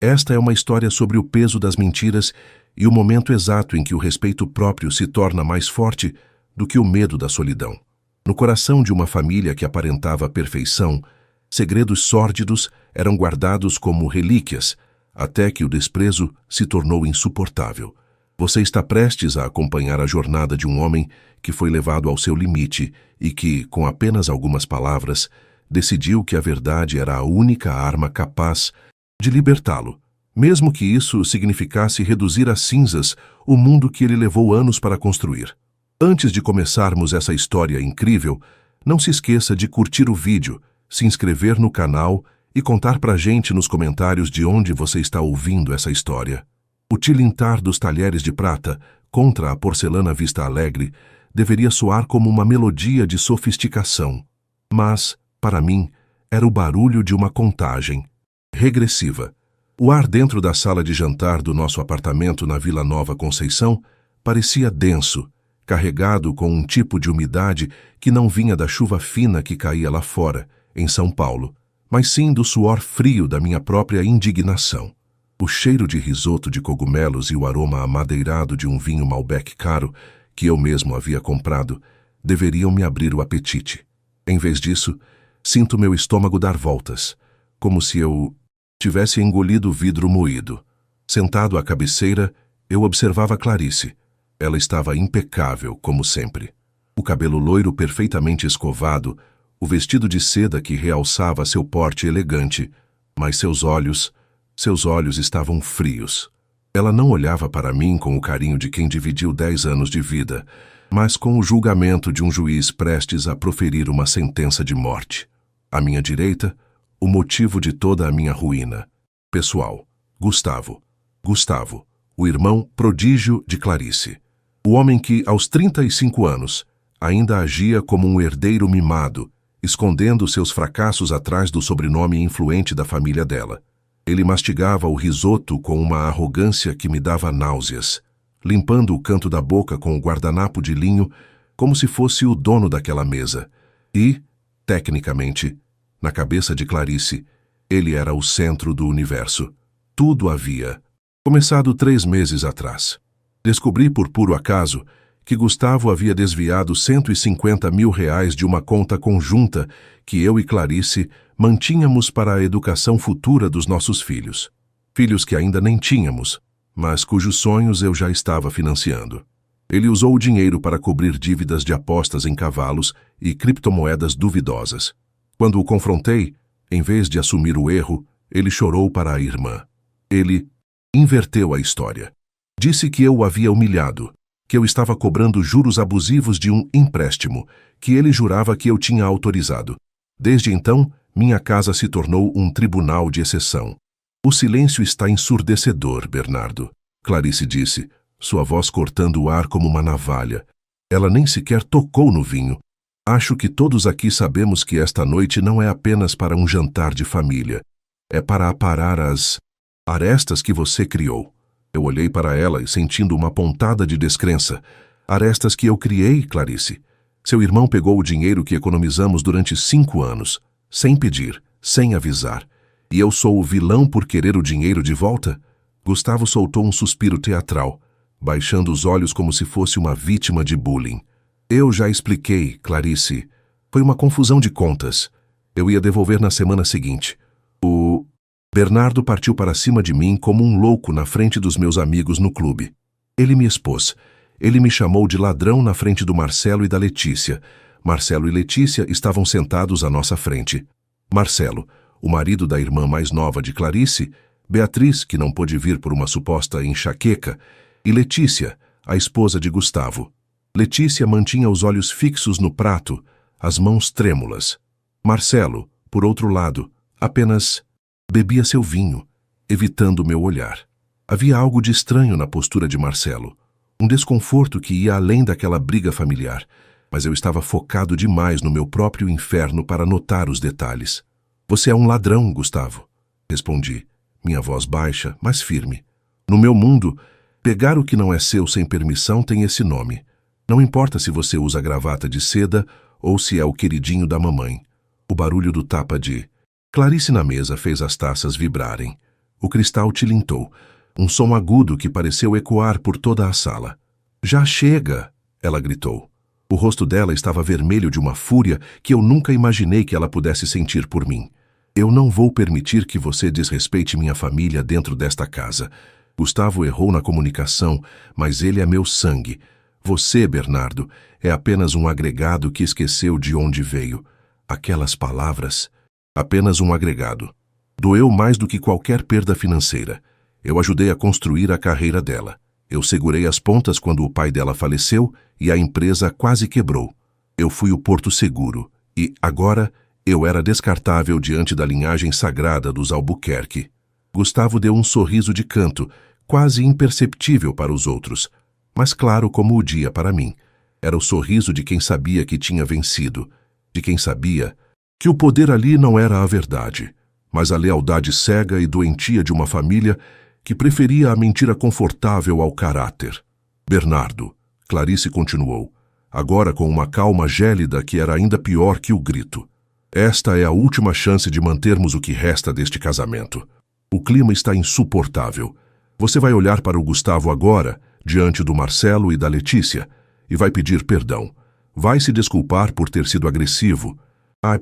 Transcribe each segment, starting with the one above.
Esta é uma história sobre o peso das mentiras e o momento exato em que o respeito próprio se torna mais forte do que o medo da solidão. No coração de uma família que aparentava perfeição, segredos sórdidos eram guardados como relíquias, até que o desprezo se tornou insuportável. Você está prestes a acompanhar a jornada de um homem que foi levado ao seu limite e que, com apenas algumas palavras, decidiu que a verdade era a única arma capaz de libertá-lo, mesmo que isso significasse reduzir a cinzas o mundo que ele levou anos para construir. Antes de começarmos essa história incrível, não se esqueça de curtir o vídeo, se inscrever no canal e contar pra gente nos comentários de onde você está ouvindo essa história. O tilintar dos talheres de prata contra a porcelana Vista Alegre deveria soar como uma melodia de sofisticação, mas, para mim, era o barulho de uma contagem regressiva. O ar dentro da sala de jantar do nosso apartamento na Vila Nova Conceição parecia denso, carregado com um tipo de umidade que não vinha da chuva fina que caía lá fora, em São Paulo, mas sim do suor frio da minha própria indignação. O cheiro de risoto de cogumelos e o aroma amadeirado de um vinho Malbec caro, que eu mesmo havia comprado, deveriam me abrir o apetite. Em vez disso, sinto meu estômago dar voltas, como se eu tivesse engolido vidro moído. Sentado à cabeceira, eu observava Clarice. Ela estava impecável, como sempre. O cabelo loiro perfeitamente escovado, o vestido de seda que realçava seu porte elegante, mas seus olhos estavam frios. Ela não olhava para mim com o carinho de quem dividiu 10 anos de vida, mas com o julgamento de um juiz prestes a proferir uma sentença de morte. À minha direita, o motivo de toda a minha ruína. Pessoal, Gustavo, o irmão prodígio de Clarice. O homem que, aos 35 anos, ainda agia como um herdeiro mimado, escondendo seus fracassos atrás do sobrenome influente da família dela. Ele mastigava o risoto com uma arrogância que me dava náuseas, limpando o canto da boca com o guardanapo de linho como se fosse o dono daquela mesa. E, tecnicamente, na cabeça de Clarice, ele era o centro do universo. Tudo havia começado 3 meses atrás. Descobri por puro acaso que Gustavo havia desviado R$150 mil de uma conta conjunta que eu e Clarice mantínhamos para a educação futura dos nossos filhos. Filhos que ainda nem tínhamos, mas cujos sonhos eu já estava financiando. Ele usou o dinheiro para cobrir dívidas de apostas em cavalos e criptomoedas duvidosas. Quando o confrontei, em vez de assumir o erro, ele chorou para a irmã. Ele inverteu a história. Disse que eu o havia humilhado, que eu estava cobrando juros abusivos de um empréstimo, que ele jurava que eu tinha autorizado. Desde então, minha casa se tornou um tribunal de exceção. O silêncio está ensurdecedor, Bernardo, Clarice disse, sua voz cortando o ar como uma navalha. Ela nem sequer tocou no vinho. Acho que todos aqui sabemos que esta noite não é apenas para um jantar de família. É para aparar as arestas que você criou. Eu olhei para ela e sentindo uma pontada de descrença. Arestas que eu criei, Clarice. Seu irmão pegou o dinheiro que economizamos durante 5 anos, sem pedir, sem avisar. E eu sou o vilão por querer o dinheiro de volta? Gustavo soltou um suspiro teatral, baixando os olhos como se fosse uma vítima de bullying. Eu já expliquei, Clarice. Foi uma confusão de contas. Eu ia devolver na semana seguinte. O Bernardo partiu para cima de mim como um louco na frente dos meus amigos no clube. Ele me expôs. Ele me chamou de ladrão na frente do Marcelo e da Letícia. Marcelo e Letícia estavam sentados à nossa frente. Marcelo, o marido da irmã mais nova de Clarice, Beatriz, que não pôde vir por uma suposta enxaqueca, e Letícia, a esposa de Gustavo. Letícia mantinha os olhos fixos no prato, as mãos trêmulas. Marcelo, por outro lado, apenas bebia seu vinho, evitando meu olhar. Havia algo de estranho na postura de Marcelo, um desconforto que ia além daquela briga familiar, mas eu estava focado demais no meu próprio inferno para notar os detalhes. Você é um ladrão, Gustavo, respondi, minha voz baixa, mas firme. No meu mundo, pegar o que não é seu sem permissão tem esse nome. Não importa se você usa gravata de seda ou se é o queridinho da mamãe. O barulho do tapa de Clarice na mesa fez as taças vibrarem. O cristal tilintou, um som agudo que pareceu ecoar por toda a sala. Já chega! Ela gritou. O rosto dela estava vermelho de uma fúria que eu nunca imaginei que ela pudesse sentir por mim. Eu não vou permitir que você desrespeite minha família dentro desta casa. Gustavo errou na comunicação, mas ele é meu sangue. Você, Bernardo, é apenas um agregado que esqueceu de onde veio. Aquelas palavras... Apenas um agregado. Doeu mais do que qualquer perda financeira. Eu ajudei a construir a carreira dela. Eu segurei as pontas quando o pai dela faleceu e a empresa quase quebrou. Eu fui o porto seguro e, agora, eu era descartável diante da linhagem sagrada dos Albuquerque. Gustavo deu um sorriso de canto, quase imperceptível para os outros, mas claro como o dia para mim. Era o sorriso de quem sabia que tinha vencido, de quem sabia que o poder ali não era a verdade, mas a lealdade cega e doentia de uma família que preferia a mentira confortável ao caráter. Bernardo, Clarice continuou, agora com uma calma gélida que era ainda pior que o grito. Esta é a última chance de mantermos o que resta deste casamento. O clima está insuportável. Você vai olhar para o Gustavo agora, diante do Marcelo e da Letícia, e vai pedir perdão. Vai se desculpar por ter sido agressivo,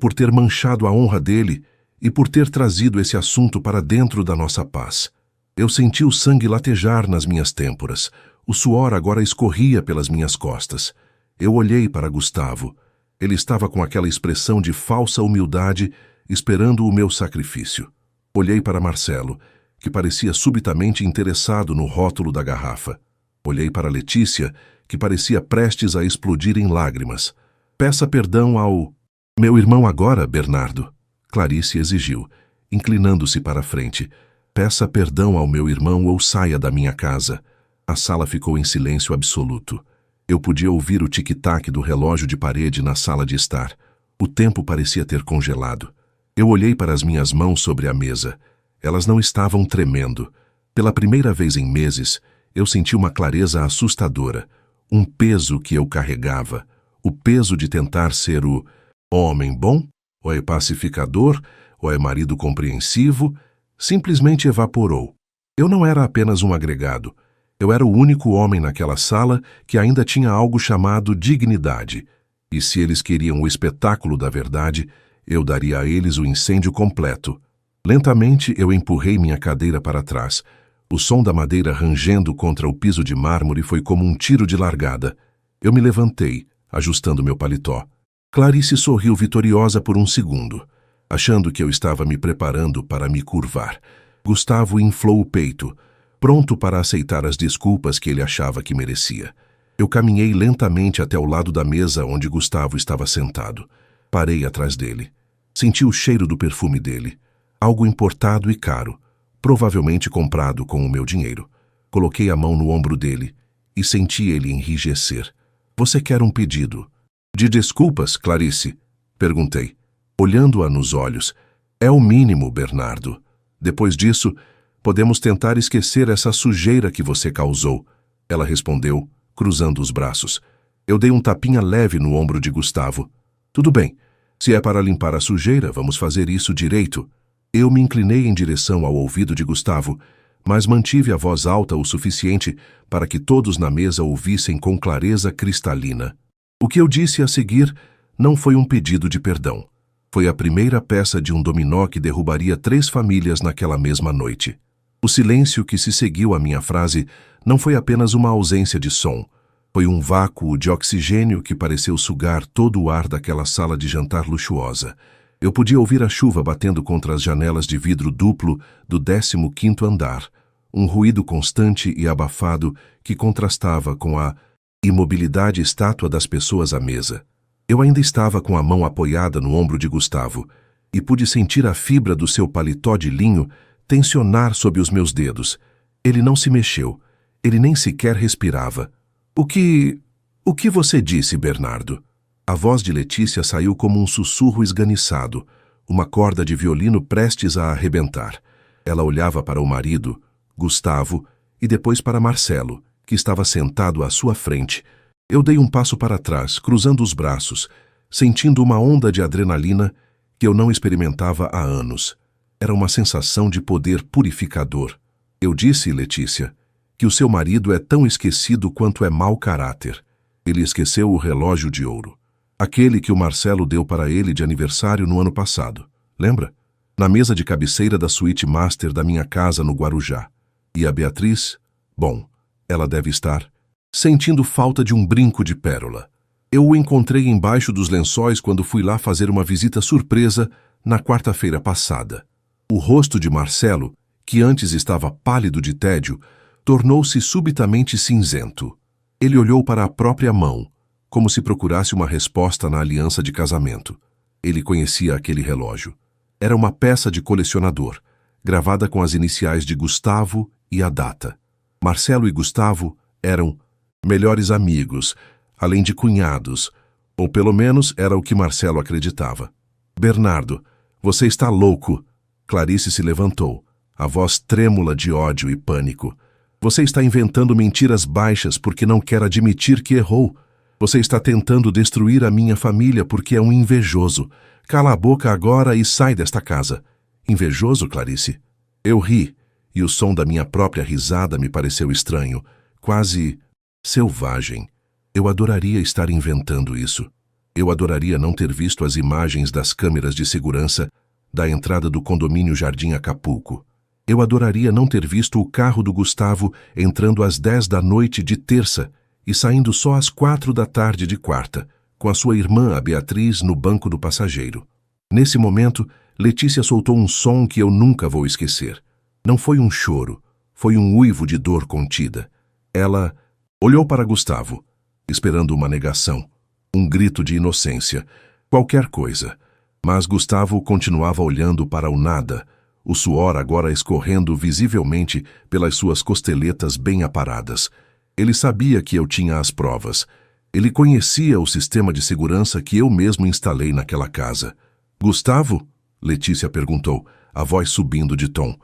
por ter manchado a honra dele e por ter trazido esse assunto para dentro da nossa paz. Eu senti o sangue latejar nas minhas têmporas. O suor agora escorria pelas minhas costas. Eu olhei para Gustavo. Ele estava com aquela expressão de falsa humildade, esperando o meu sacrifício. Olhei para Marcelo, que parecia subitamente interessado no rótulo da garrafa. Olhei para Letícia, que parecia prestes a explodir em lágrimas. Peça perdão ao... Meu irmão agora, Bernardo, Clarice exigiu, inclinando-se para a frente. Peça perdão ao meu irmão ou saia da minha casa. A sala ficou em silêncio absoluto. Eu podia ouvir o tic-tac do relógio de parede na sala de estar. O tempo parecia ter congelado. Eu olhei para as minhas mãos sobre a mesa. Elas não estavam tremendo. Pela primeira vez em meses, eu senti uma clareza assustadora. Um peso que eu carregava. O peso de tentar ser o homem bom, ou é pacificador, ou é marido compreensivo, simplesmente evaporou. Eu não era apenas um agregado. Eu era o único homem naquela sala que ainda tinha algo chamado dignidade. E se eles queriam o espetáculo da verdade, eu daria a eles o incêndio completo. Lentamente eu empurrei minha cadeira para trás. O som da madeira rangendo contra o piso de mármore foi como um tiro de largada. Eu me levantei, ajustando meu paletó. Clarice sorriu vitoriosa por um segundo, achando que eu estava me preparando para me curvar. Gustavo inflou o peito, pronto para aceitar as desculpas que ele achava que merecia. Eu caminhei lentamente até o lado da mesa onde Gustavo estava sentado. Parei atrás dele. Senti o cheiro do perfume dele, algo importado e caro, provavelmente comprado com o meu dinheiro. Coloquei a mão no ombro dele e senti ele enrijecer. Você quer um pedido? De desculpas, Clarice? Perguntei, olhando-a nos olhos. É o mínimo, Bernardo. Depois disso, podemos tentar esquecer essa sujeira que você causou. Ela respondeu, cruzando os braços. Eu dei um tapinha leve no ombro de Gustavo. Tudo bem. Se é para limpar a sujeira, vamos fazer isso direito. Eu me inclinei em direção ao ouvido de Gustavo, mas mantive a voz alta o suficiente para que todos na mesa ouvissem com clareza cristalina. O que eu disse a seguir não foi um pedido de perdão. Foi a primeira peça de um dominó que derrubaria 3 famílias naquela mesma noite. O silêncio que se seguiu à minha frase não foi apenas uma ausência de som. Foi um vácuo de oxigênio que pareceu sugar todo o ar daquela sala de jantar luxuosa. Eu podia ouvir a chuva batendo contra as janelas de vidro duplo do 15º andar, um ruído constante e abafado que contrastava com a imobilidade estátua das pessoas à mesa. Eu ainda estava com a mão apoiada no ombro de Gustavo e pude sentir a fibra do seu paletó de linho tensionar sob os meus dedos. Ele não se mexeu. Ele nem sequer respirava. O que você disse, Bernardo? A voz de Letícia saiu como um sussurro esganiçado, uma corda de violino prestes a arrebentar. Ela olhava para o marido, Gustavo, e depois para Marcelo, que estava sentado à sua frente. Eu dei um passo para trás, cruzando os braços, sentindo uma onda de adrenalina que eu não experimentava há anos. Era uma sensação de poder purificador. Eu disse, Letícia, que o seu marido é tão esquecido quanto é mau caráter. Ele esqueceu o relógio de ouro. Aquele que o Marcelo deu para ele de aniversário no ano passado. Lembra? Na mesa de cabeceira da suíte master da minha casa no Guarujá. E a Beatriz? Bom, ela deve estar sentindo falta de um brinco de pérola. Eu o encontrei embaixo dos lençóis quando fui lá fazer uma visita surpresa na quarta-feira passada. O rosto de Marcelo, que antes estava pálido de tédio, tornou-se subitamente cinzento. Ele olhou para a própria mão, como se procurasse uma resposta na aliança de casamento. Ele conhecia aquele relógio. Era uma peça de colecionador, gravada com as iniciais de Gustavo e a data. Marcelo e Gustavo eram melhores amigos, além de cunhados, ou pelo menos era o que Marcelo acreditava. Bernardo, você está louco. Clarice se levantou, a voz trêmula de ódio e pânico. Você está inventando mentiras baixas porque não quer admitir que errou. Você está tentando destruir a minha família porque é um invejoso. Cala a boca agora e sai desta casa. Invejoso, Clarice? Eu ri, e o som da minha própria risada me pareceu estranho, quase selvagem. Eu adoraria estar inventando isso. Eu adoraria não ter visto as imagens das câmeras de segurança da entrada do condomínio Jardim Acapulco. Eu adoraria não ter visto o carro do Gustavo entrando às 10 da noite de terça e saindo só às 4 da tarde de quarta, com a sua irmã, a Beatriz, no banco do passageiro. Nesse momento, Letícia soltou um som que eu nunca vou esquecer. Não foi um choro, foi um uivo de dor contida. Ela olhou para Gustavo, esperando uma negação, um grito de inocência, qualquer coisa. Mas Gustavo continuava olhando para o nada, o suor agora escorrendo visivelmente pelas suas costeletas bem aparadas. Ele sabia que eu tinha as provas. Ele conhecia o sistema de segurança que eu mesmo instalei naquela casa. Gustavo? Letícia perguntou, a voz subindo de tom.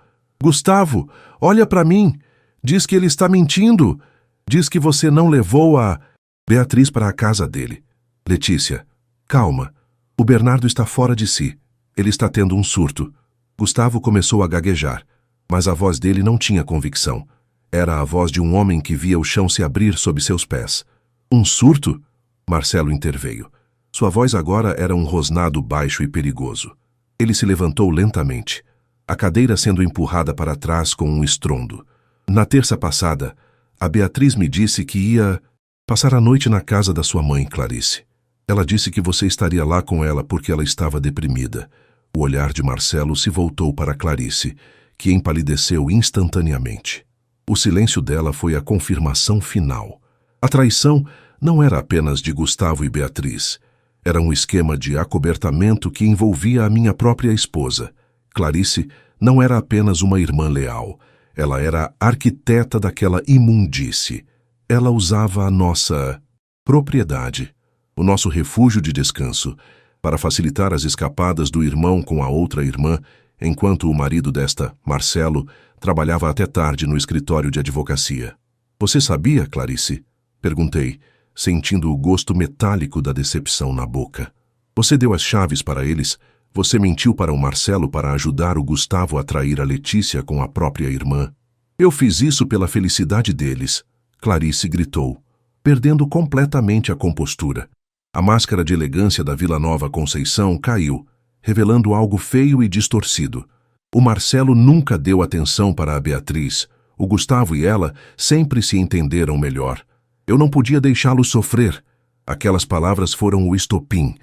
Gustavo, olha para mim. Diz que ele está mentindo. Diz que você não levou a Beatriz para a casa dele. Letícia, calma. O Bernardo está fora de si. Ele está tendo um surto. Gustavo começou a gaguejar, mas a voz dele não tinha convicção. Era a voz de um homem que via o chão se abrir sob seus pés. Um surto? Marcelo interveio. Sua voz agora era um rosnado baixo e perigoso. Ele se levantou lentamente, a cadeira sendo empurrada para trás com um estrondo. Na terça passada, a Beatriz me disse que ia passar a noite na casa da sua mãe, Clarice. Ela disse que você estaria lá com ela porque ela estava deprimida. O olhar de Marcelo se voltou para Clarice, que empalideceu instantaneamente. O silêncio dela foi a confirmação final. A traição não era apenas de Gustavo e Beatriz. Era um esquema de acobertamento que envolvia a minha própria esposa. Clarice não era apenas uma irmã leal. Ela era arquiteta daquela imundície. Ela usava a nossa propriedade, o nosso refúgio de descanso, para facilitar as escapadas do irmão com a outra irmã, enquanto o marido desta, Marcelo, trabalhava até tarde no escritório de advocacia. Você sabia, Clarice? Perguntei, sentindo o gosto metálico da decepção na boca. Você deu as chaves para eles? Você mentiu para o Marcelo para ajudar o Gustavo a trair a Letícia com a própria irmã? Eu fiz isso pela felicidade deles, Clarice gritou, perdendo completamente a compostura. A máscara de elegância da Vila Nova Conceição caiu, revelando algo feio e distorcido. O Marcelo nunca deu atenção para a Beatriz. O Gustavo e ela sempre se entenderam melhor. Eu não podia deixá-lo sofrer. Aquelas palavras foram o estopim.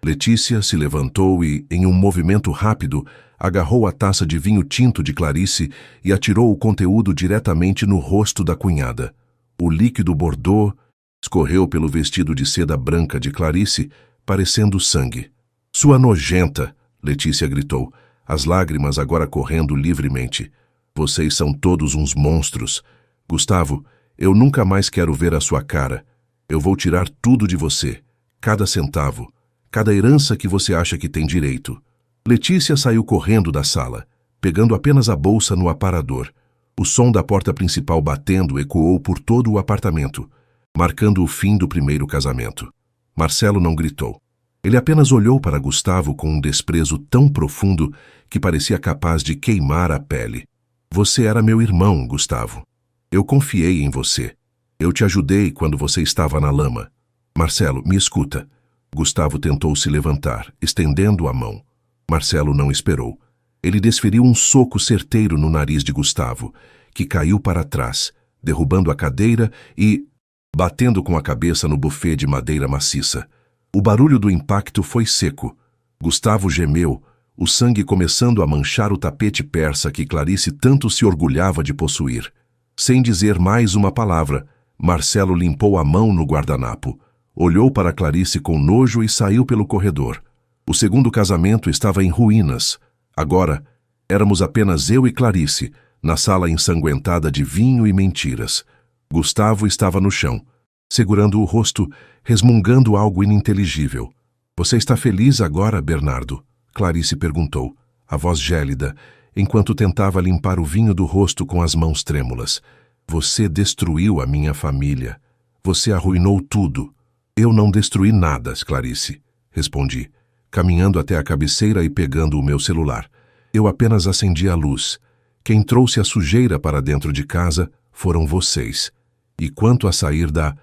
Letícia se levantou e, em um movimento rápido, agarrou a taça de vinho tinto de Clarice e atirou o conteúdo diretamente no rosto da cunhada. O líquido bordô escorreu pelo vestido de seda branca de Clarice, parecendo sangue. Sua nojenta, Letícia gritou, as lágrimas agora correndo livremente. Vocês são todos uns monstros. Gustavo, eu nunca mais quero ver a sua cara. Eu vou tirar tudo de você, cada centavo, cada herança que você acha que tem direito. Letícia saiu correndo da sala, pegando apenas a bolsa no aparador. O som da porta principal batendo ecoou por todo o apartamento, marcando o fim do primeiro casamento. Marcelo não gritou. Ele apenas olhou para Gustavo com um desprezo tão profundo que parecia capaz de queimar a pele. Você era meu irmão, Gustavo. Eu confiei em você. Eu te ajudei quando você estava na lama. Marcelo, me escuta. Gustavo tentou se levantar, estendendo a mão. Marcelo não esperou. Ele desferiu um soco certeiro no nariz de Gustavo, que caiu para trás, derrubando a cadeira e batendo com a cabeça no buffet de madeira maciça. O barulho do impacto foi seco. Gustavo gemeu, o sangue começando a manchar o tapete persa que Clarice tanto se orgulhava de possuir. Sem dizer mais uma palavra, Marcelo limpou a mão no guardanapo, olhou para Clarice com nojo e saiu pelo corredor. O segundo casamento estava em ruínas. Agora, éramos apenas eu e Clarice, na sala ensanguentada de vinho e mentiras. Gustavo estava no chão, segurando o rosto, resmungando algo ininteligível. Você está feliz agora, Bernardo? Clarice perguntou, a voz gélida, enquanto tentava limpar o vinho do rosto com as mãos trêmulas. Você destruiu a minha família. Você arruinou tudo. Eu não destruí nada, Clarice, respondi, caminhando até a cabeceira e pegando o meu celular. Eu apenas acendi a luz. Quem trouxe a sujeira para dentro de casa foram vocês. E quanto a sair da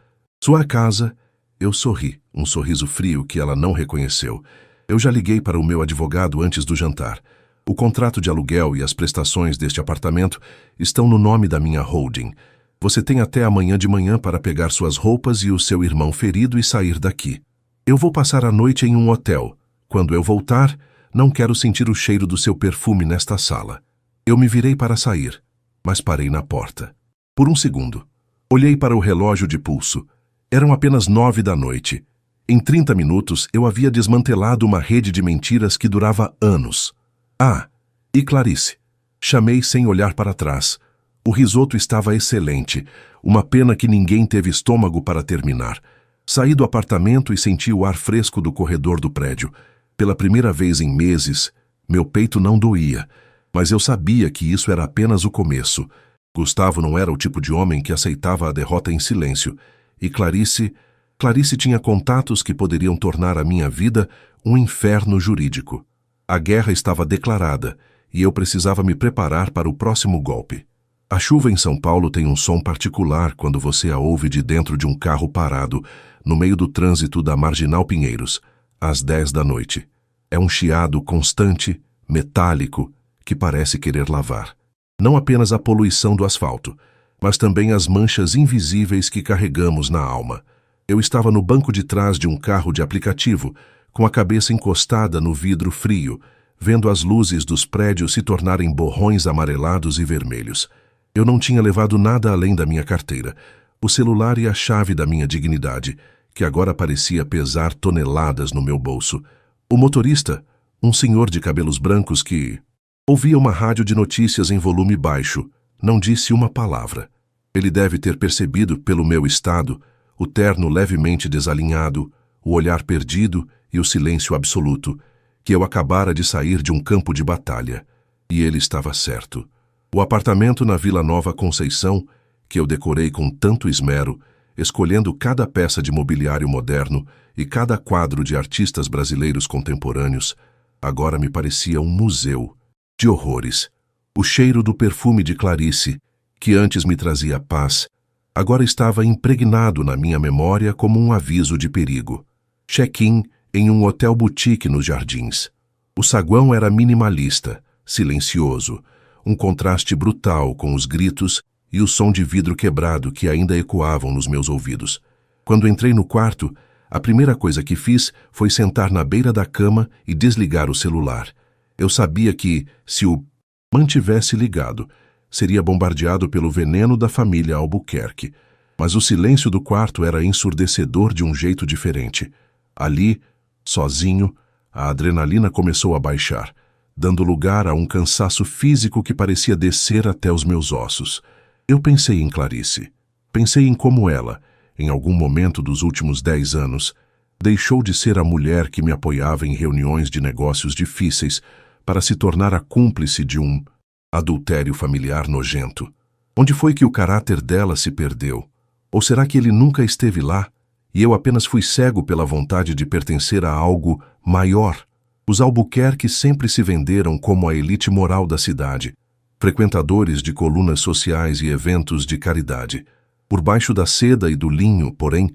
sua casa, eu sorri, um sorriso frio que ela não reconheceu. Eu já liguei para o meu advogado antes do jantar. O contrato de aluguel e as prestações deste apartamento estão no nome da minha holding. Você tem até amanhã de manhã para pegar suas roupas e o seu irmão ferido e sair daqui. Eu vou passar a noite em um hotel. Quando eu voltar, não quero sentir o cheiro do seu perfume nesta sala. Eu me virei para sair, mas parei na porta. Por um segundo. Olhei para o relógio de pulso. Eram apenas 9 da noite. Em 30 minutos, eu havia desmantelado uma rede de mentiras que durava anos. Ah, e Clarice. Chamei sem olhar para trás. O risoto estava excelente. Uma pena que ninguém teve estômago para terminar. Saí do apartamento e senti o ar fresco do corredor do prédio. Pela primeira vez em meses, meu peito não doía. Mas eu sabia que isso era apenas o começo. Gustavo não era o tipo de homem que aceitava a derrota em silêncio. E Clarice tinha contatos que poderiam tornar a minha vida um inferno jurídico. A guerra estava declarada e eu precisava me preparar para o próximo golpe. A chuva em São Paulo tem um som particular quando você a ouve de dentro de um carro parado, no meio do trânsito da Marginal Pinheiros, às 10 da noite. É um chiado constante, metálico, que parece querer lavar. Não apenas a poluição do asfalto, mas também as manchas invisíveis que carregamos na alma. Eu estava no banco de trás de um carro de aplicativo, com a cabeça encostada no vidro frio, vendo as luzes dos prédios se tornarem borrões amarelados e vermelhos. Eu não tinha levado nada além da minha carteira, o celular e a chave da minha dignidade, que agora parecia pesar toneladas no meu bolso. O motorista, um senhor de cabelos brancos que ouvia uma rádio de notícias em volume baixo, não disse uma palavra. Ele deve ter percebido pelo meu estado, o terno levemente desalinhado, o olhar perdido e o silêncio absoluto, que eu acabara de sair de um campo de batalha. E ele estava certo. O apartamento na Vila Nova Conceição, que eu decorei com tanto esmero, escolhendo cada peça de mobiliário moderno e cada quadro de artistas brasileiros contemporâneos, agora me parecia um museu de horrores. O cheiro do perfume de Clarice, que antes me trazia paz, agora estava impregnado na minha memória como um aviso de perigo. Check-in em um hotel boutique nos Jardins. O saguão era minimalista, silencioso, um contraste brutal com os gritos e o som de vidro quebrado que ainda ecoavam nos meus ouvidos. Quando entrei no quarto, a primeira coisa que fiz foi sentar na beira da cama e desligar o celular. Eu sabia que, se o mantivesse ligado, seria bombardeado pelo veneno da família Albuquerque. Mas o silêncio do quarto era ensurdecedor de um jeito diferente. Ali, sozinho, a adrenalina começou a baixar, dando lugar a um cansaço físico que parecia descer até os meus ossos. Eu pensei em Clarice. Pensei em como ela, em algum momento dos últimos 10 anos, deixou de ser a mulher que me apoiava em reuniões de negócios difíceis para se tornar a cúmplice de um adultério familiar nojento. Onde foi que o caráter dela se perdeu? Ou será que ele nunca esteve lá e eu apenas fui cego pela vontade de pertencer a algo maior. Os Albuquerque sempre se venderam como a elite moral da cidade, frequentadores de colunas sociais e eventos de caridade. Por baixo da seda e do linho, porém,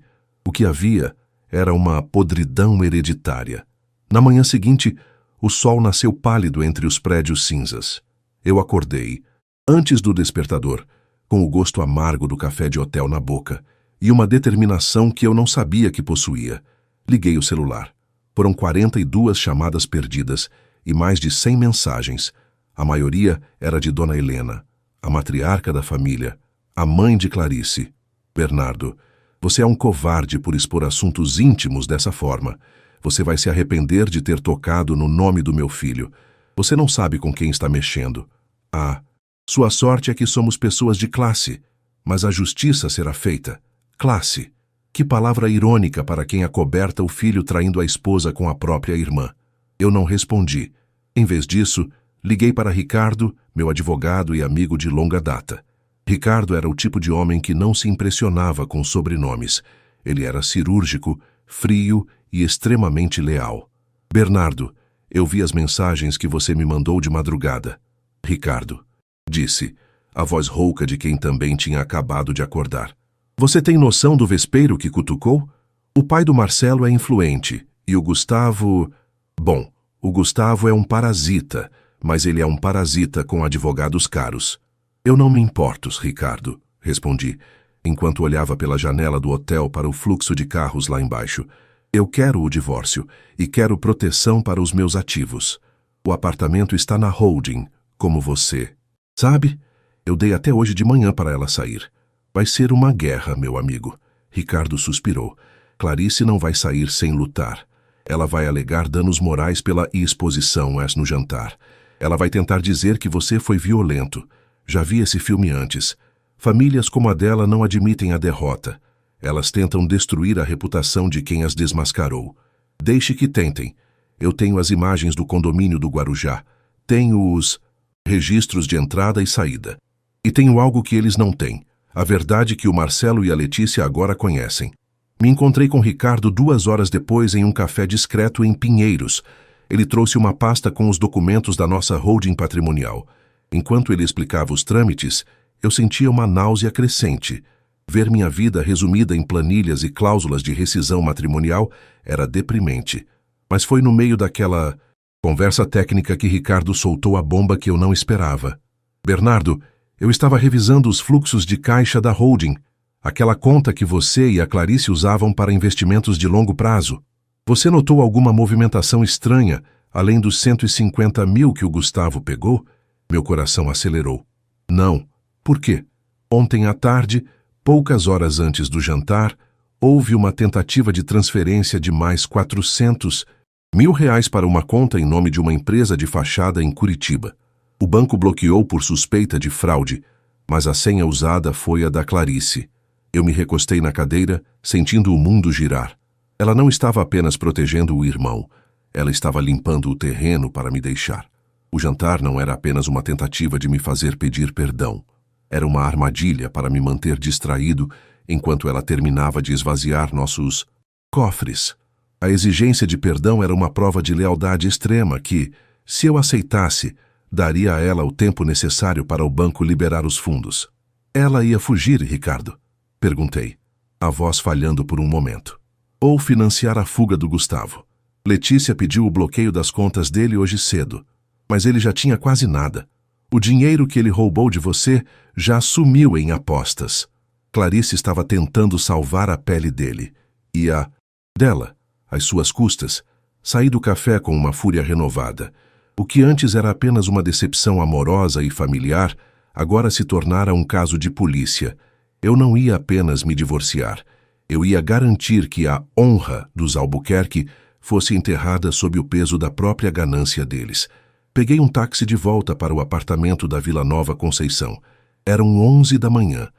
o que havia era uma podridão hereditária. Na manhã seguinte, o sol nasceu pálido entre os prédios cinzas. Eu acordei, antes do despertador, com o gosto amargo do café de hotel na boca e uma determinação que eu não sabia que possuía. Liguei o celular. Foram 42 chamadas perdidas e mais de 100 mensagens. A maioria era de Dona Helena, a matriarca da família, a mãe de Clarice. Bernardo, você é um covarde por expor assuntos íntimos dessa forma. Você vai se arrepender de ter tocado no nome do meu filho. Você não sabe com quem está mexendo. Ah, sua sorte é que somos pessoas de classe, mas a justiça será feita. Classe. Que palavra irônica para quem acoberta o filho traindo a esposa com a própria irmã. Eu não respondi. Em vez disso, liguei para Ricardo, meu advogado e amigo de longa data. Ricardo era o tipo de homem que não se impressionava com sobrenomes. Ele era cirúrgico, frio e extremamente leal. Bernardo, eu vi as mensagens que você me mandou de madrugada. Ricardo, disse, a voz rouca de quem também tinha acabado de acordar. Você tem noção do vespeiro que cutucou? O pai do Marcelo é influente, e o Gustavo... Bom, o Gustavo é um parasita, mas ele é um parasita com advogados caros. Eu não me importo, Ricardo, respondi, enquanto olhava pela janela do hotel para o fluxo de carros lá embaixo. Eu quero o divórcio e quero proteção para os meus ativos. O apartamento está na holding, como você. Sabe? Eu dei até hoje de manhã para ela sair. Vai ser uma guerra, meu amigo. Ricardo suspirou. Clarice não vai sair sem lutar. Ela vai alegar danos morais pela exposição no jantar. Ela vai tentar dizer que você foi violento. Já vi esse filme antes. Famílias como a dela não admitem a derrota. Elas tentam destruir a reputação de quem as desmascarou. Deixe que tentem. Eu tenho as imagens do condomínio do Guarujá. Tenho os registros de entrada e saída. E tenho algo que eles não têm. A verdade que o Marcelo e a Letícia agora conhecem. Me encontrei com Ricardo 2 horas depois em um café discreto em Pinheiros. Ele trouxe uma pasta com os documentos da nossa holding patrimonial. Enquanto ele explicava os trâmites, eu sentia uma náusea crescente. Ver minha vida resumida em planilhas e cláusulas de rescisão matrimonial era deprimente. Mas foi no meio daquela conversa técnica que Ricardo soltou a bomba que eu não esperava. Bernardo, eu estava revisando os fluxos de caixa da holding, aquela conta que você e a Clarice usavam para investimentos de longo prazo. Você notou alguma movimentação estranha, além dos 150 mil que o Gustavo pegou? Meu coração acelerou. Não. Por quê? Ontem à tarde, poucas horas antes do jantar, houve uma tentativa de transferência de mais 400 mil reais para uma conta em nome de uma empresa de fachada em Curitiba. O banco bloqueou por suspeita de fraude, mas a senha usada foi a da Clarice. Eu me recostei na cadeira, sentindo o mundo girar. Ela não estava apenas protegendo o irmão, ela estava limpando o terreno para me deixar. O jantar não era apenas uma tentativa de me fazer pedir perdão. Era uma armadilha para me manter distraído enquanto ela terminava de esvaziar nossos cofres. A exigência de perdão era uma prova de lealdade extrema que, se eu aceitasse, daria a ela o tempo necessário para o banco liberar os fundos. Ela ia fugir, Ricardo? Perguntei, a voz falhando por um momento. Ou financiar a fuga do Gustavo. Letícia pediu o bloqueio das contas dele hoje cedo, mas ele já tinha quase nada. O dinheiro que ele roubou de você já sumiu em apostas. Clarice estava tentando salvar a pele dele. E a dela, às suas custas, saí do café com uma fúria renovada. O que antes era apenas uma decepção amorosa e familiar, agora se tornara um caso de polícia. Eu não ia apenas me divorciar. Eu ia garantir que a honra dos Albuquerque fosse enterrada sob o peso da própria ganância deles. Peguei um táxi de volta para o apartamento da Vila Nova Conceição. Eram 11 da manhã.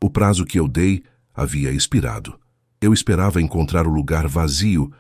O prazo que eu dei havia expirado. Eu esperava encontrar o lugar vazio,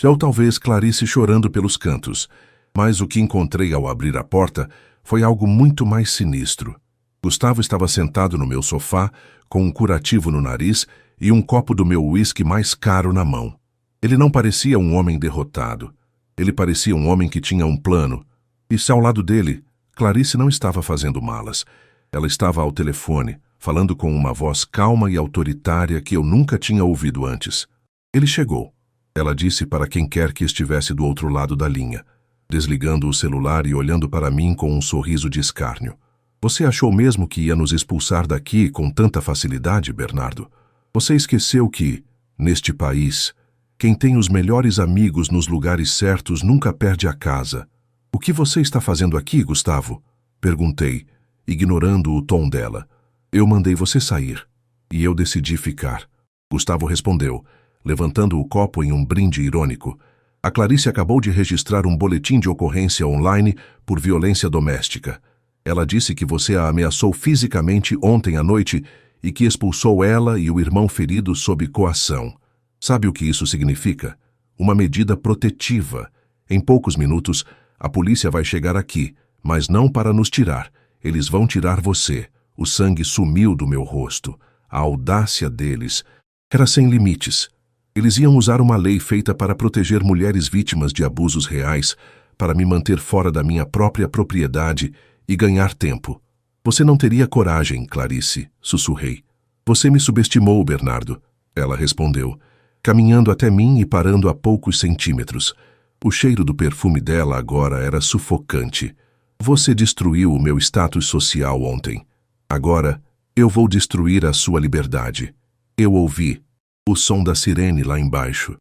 ou talvez Clarice chorando pelos cantos. Mas o que encontrei ao abrir a porta foi algo muito mais sinistro. Gustavo estava sentado no meu sofá, com um curativo no nariz, e um copo do meu uísque mais caro na mão. Ele não parecia um homem derrotado. Ele parecia um homem que tinha um plano. E se ao lado dele, Clarice não estava fazendo malas. Ela estava ao telefone, falando com uma voz calma e autoritária que eu nunca tinha ouvido antes. Ele chegou. Ela disse para quem quer que estivesse do outro lado da linha, desligando o celular e olhando para mim com um sorriso de escárnio. Você achou mesmo que ia nos expulsar daqui com tanta facilidade, Bernardo? Você esqueceu que, neste país, quem tem os melhores amigos nos lugares certos nunca perde a casa. O que você está fazendo aqui, Gustavo? Perguntei, ignorando o tom dela. Eu mandei você sair, e eu decidi ficar. Gustavo respondeu, levantando o copo em um brinde irônico. A Clarice acabou de registrar um boletim de ocorrência online por violência doméstica. Ela disse que você a ameaçou fisicamente ontem à noite e que expulsou ela e o irmão ferido sob coação. Sabe o que isso significa? Uma medida protetiva. Em poucos minutos, a polícia vai chegar aqui, mas não para nos tirar. Eles vão tirar você. O sangue sumiu do meu rosto. A audácia deles era sem limites. Eles iam usar uma lei feita para proteger mulheres vítimas de abusos reais, para me manter fora da minha própria propriedade e ganhar tempo. Você não teria coragem, Clarice, sussurrei. Você me subestimou, Bernardo, ela respondeu, caminhando até mim e parando a poucos centímetros. O cheiro do perfume dela agora era sufocante. Você destruiu o meu status social ontem. Agora, eu vou destruir a sua liberdade. Eu ouvi o som da sirene lá embaixo.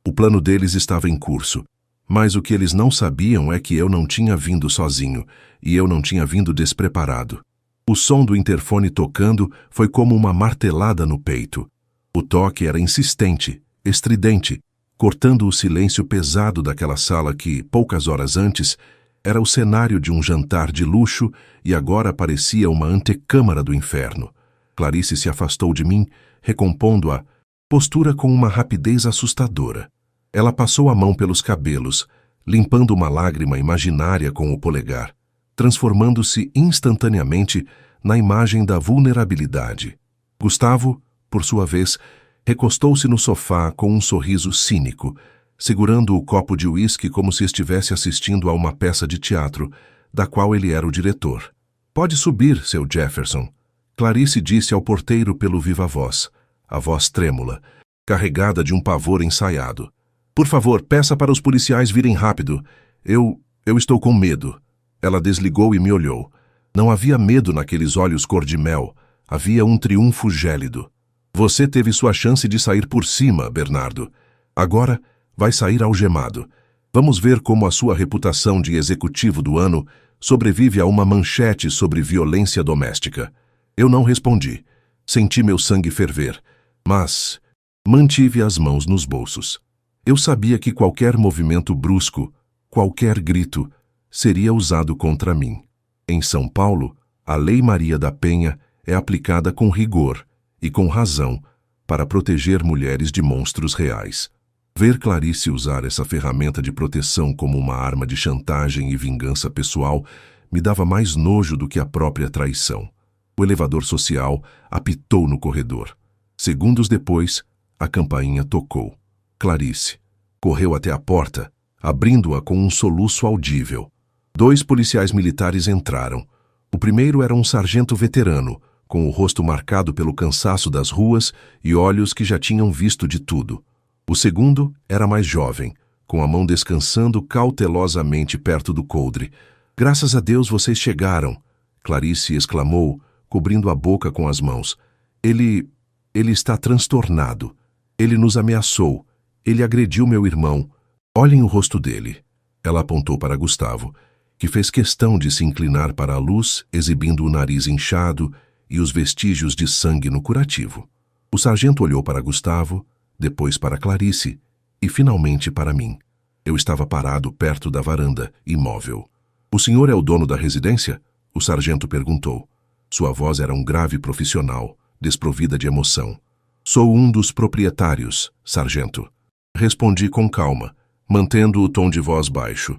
O plano deles estava em curso. Mas o que eles não sabiam é que eu não tinha vindo sozinho, e eu não tinha vindo despreparado. O som do interfone tocando foi como uma martelada no peito. O toque era insistente, estridente, cortando o silêncio pesado daquela sala que, poucas horas antes, era o cenário de um jantar de luxo e agora parecia uma antecâmara do inferno. Clarice se afastou de mim, recompondo a postura com uma rapidez assustadora. Ela passou a mão pelos cabelos, limpando uma lágrima imaginária com o polegar, transformando-se instantaneamente na imagem da vulnerabilidade. Gustavo, por sua vez, recostou-se no sofá com um sorriso cínico, segurando o copo de uísque como se estivesse assistindo a uma peça de teatro, da qual ele era o diretor. Pode subir, seu Jefferson, Clarice disse ao porteiro pelo viva-voz, a voz trêmula, carregada de um pavor ensaiado. Por favor, peça para os policiais virem rápido. Eu estou com medo. Ela desligou e me olhou. Não havia medo naqueles olhos cor de mel. Havia um triunfo gélido. Você teve sua chance de sair por cima, Bernardo. Agora vai sair algemado. Vamos ver como a sua reputação de executivo do ano sobrevive a uma manchete sobre violência doméstica. Eu não respondi. Senti meu sangue ferver, mas mantive as mãos nos bolsos. Eu sabia que qualquer movimento brusco, qualquer grito, seria usado contra mim. Em São Paulo, a Lei Maria da Penha é aplicada com rigor e com razão para proteger mulheres de monstros reais. Ver Clarice usar essa ferramenta de proteção como uma arma de chantagem e vingança pessoal me dava mais nojo do que a própria traição. O elevador social apitou no corredor. Segundos depois, a campainha tocou. Clarice correu até a porta, abrindo-a com um soluço audível. 2 policiais militares entraram. O primeiro era um sargento veterano, com o rosto marcado pelo cansaço das ruas e olhos que já tinham visto de tudo. O segundo era mais jovem, com a mão descansando cautelosamente perto do coldre. Graças a Deus vocês chegaram, Clarice exclamou, cobrindo a boca com as mãos. Ele está transtornado. Ele nos ameaçou. Ele agrediu meu irmão. Olhem o rosto dele. Ela apontou para Gustavo, que fez questão de se inclinar para a luz, exibindo o nariz inchado e os vestígios de sangue no curativo. O sargento olhou para Gustavo, depois para Clarice e finalmente para mim. Eu estava parado perto da varanda, imóvel. O senhor é o dono da residência? O sargento perguntou. Sua voz era um grave profissional, desprovida de emoção. Sou um dos proprietários, sargento. Respondi com calma, mantendo o tom de voz baixo.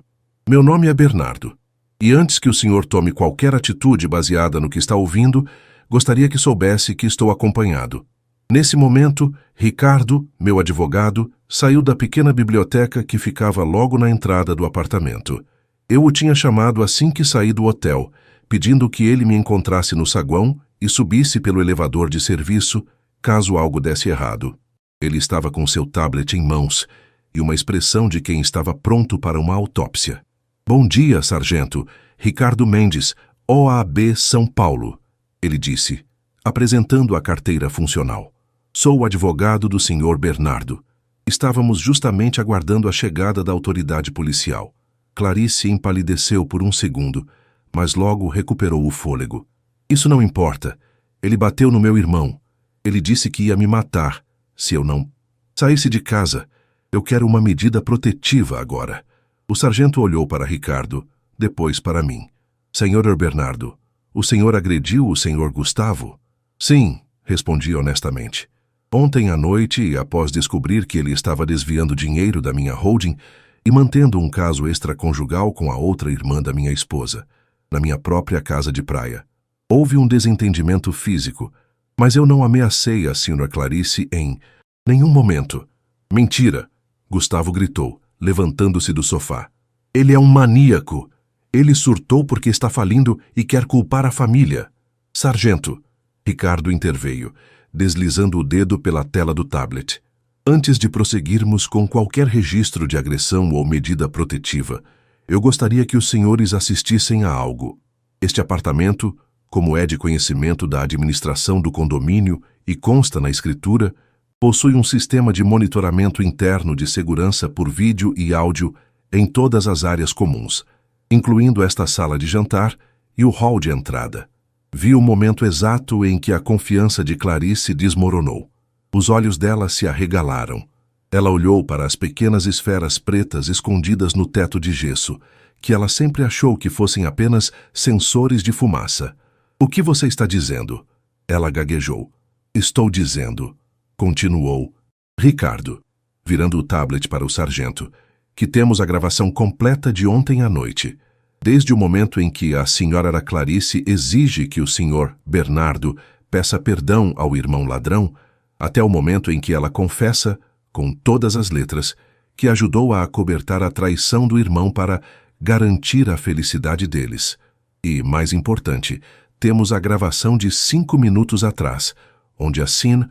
Meu nome é Bernardo, e antes que o senhor tome qualquer atitude baseada no que está ouvindo, gostaria que soubesse que estou acompanhado. Nesse momento, Ricardo, meu advogado, saiu da pequena biblioteca que ficava logo na entrada do apartamento. Eu o tinha chamado assim que saí do hotel, pedindo que ele me encontrasse no saguão e subisse pelo elevador de serviço, caso algo desse errado. Ele estava com seu tablet em mãos e uma expressão de quem estava pronto para uma autópsia. "Bom dia, sargento. Ricardo Mendes, OAB São Paulo", ele disse, apresentando a carteira funcional. "Sou o advogado do Sr. Bernardo." Estávamos justamente aguardando a chegada da autoridade policial. Clarice empalideceu por um segundo, mas logo recuperou o fôlego. "Isso não importa. Ele bateu no meu irmão. Ele disse que ia me matar se eu não saísse de casa. Eu quero uma medida protetiva agora." O sargento olhou para Ricardo, depois para mim. "Sr. Bernardo, o senhor agrediu o Sr. Gustavo?" "Sim", respondi honestamente. "Ontem à noite, após descobrir que ele estava desviando dinheiro da minha holding e mantendo um caso extraconjugal com a outra irmã da minha esposa, na minha própria casa de praia. Houve um desentendimento físico, mas eu não ameacei a Sra. Clarice em nenhum momento." "Mentira!" Gustavo gritou, levantando-se do sofá. "Ele é um maníaco. Ele surtou porque está falindo e quer culpar a família." "Sargento", Ricardo interveio, deslizando o dedo pela tela do tablet. "Antes de prosseguirmos com qualquer registro de agressão ou medida protetiva, eu gostaria que os senhores assistissem a algo. Este apartamento, como é de conhecimento da administração do condomínio e consta na escritura, possui um sistema de monitoramento interno de segurança por vídeo e áudio em todas as áreas comuns, incluindo esta sala de jantar e o hall de entrada." Vi o momento exato em que a confiança de Clarice desmoronou. Os olhos dela se arregalaram. Ela olhou para as pequenas esferas pretas escondidas no teto de gesso, que ela sempre achou que fossem apenas sensores de fumaça. "O que você está dizendo?" Ela gaguejou. "Estou dizendo", continuou Ricardo, virando o tablet para o sargento, "que temos a gravação completa de ontem à noite. Desde o momento em que a senhora Clarice exige que o Sr. Bernardo peça perdão ao irmão ladrão, até o momento em que ela confessa, com todas as letras, que ajudou a acobertar a traição do irmão para garantir a felicidade deles. E, mais importante, temos a gravação de 5 minutos atrás, onde a Sin,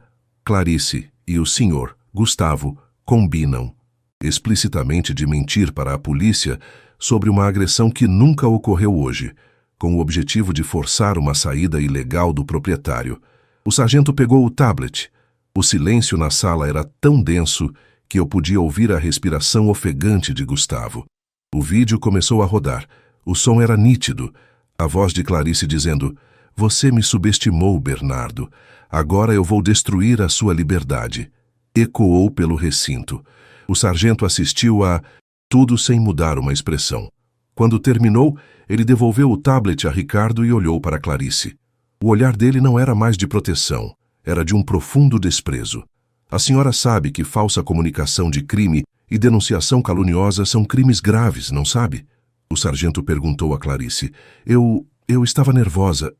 Clarice e o Sr. Gustavo combinam explicitamente de mentir para a polícia sobre uma agressão que nunca ocorreu hoje, com o objetivo de forçar uma saída ilegal do proprietário. O sargento pegou o tablet. O silêncio na sala era tão denso que eu podia ouvir a respiração ofegante de Gustavo. O vídeo começou a rodar. O som era nítido. A voz de Clarice dizendo: "Você me subestimou, Bernardo. Agora eu vou destruir a sua liberdade." Ecoou pelo recinto. O sargento assistiu a tudo sem mudar uma expressão. Quando terminou, ele devolveu o tablet a Ricardo e olhou para Clarice. O olhar dele não era mais de proteção, era de um profundo desprezo. "A senhora sabe que falsa comunicação de crime e denunciação caluniosa são crimes graves, não sabe?" O sargento perguntou a Clarice. Eu estava nervosa.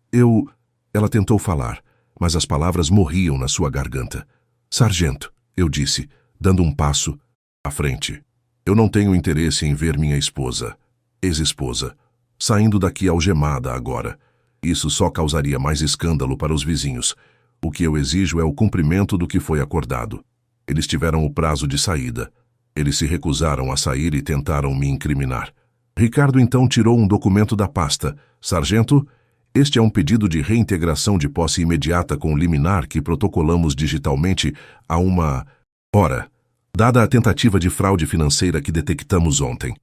Ela tentou falar, mas as palavras morriam na sua garganta. "Sargento", eu disse, dando um passo à frente. "Eu não tenho interesse em ver minha esposa, ex-esposa, saindo daqui algemada agora. Isso só causaria mais escândalo para os vizinhos. O que eu exijo é o cumprimento do que foi acordado. Eles tiveram o prazo de saída. Eles se recusaram a sair e tentaram me incriminar." Ricardo então tirou um documento da pasta. "Sargento, este é um pedido de reintegração de posse imediata com liminar que protocolamos digitalmente há uma hora, dada a tentativa de fraude financeira que detectamos ontem.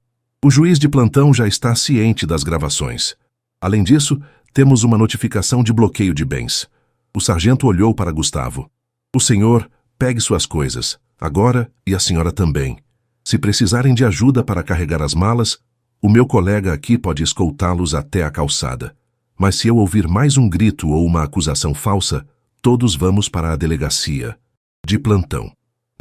O juiz de plantão já está ciente das gravações. Além disso, temos uma notificação de bloqueio de bens." O sargento olhou para Gustavo. "O senhor, pegue suas coisas, agora, e a senhora também. Se precisarem de ajuda para carregar as malas, o meu colega aqui pode escoltá-los até a calçada. Mas se eu ouvir mais um grito ou uma acusação falsa, todos vamos para a delegacia de plantão."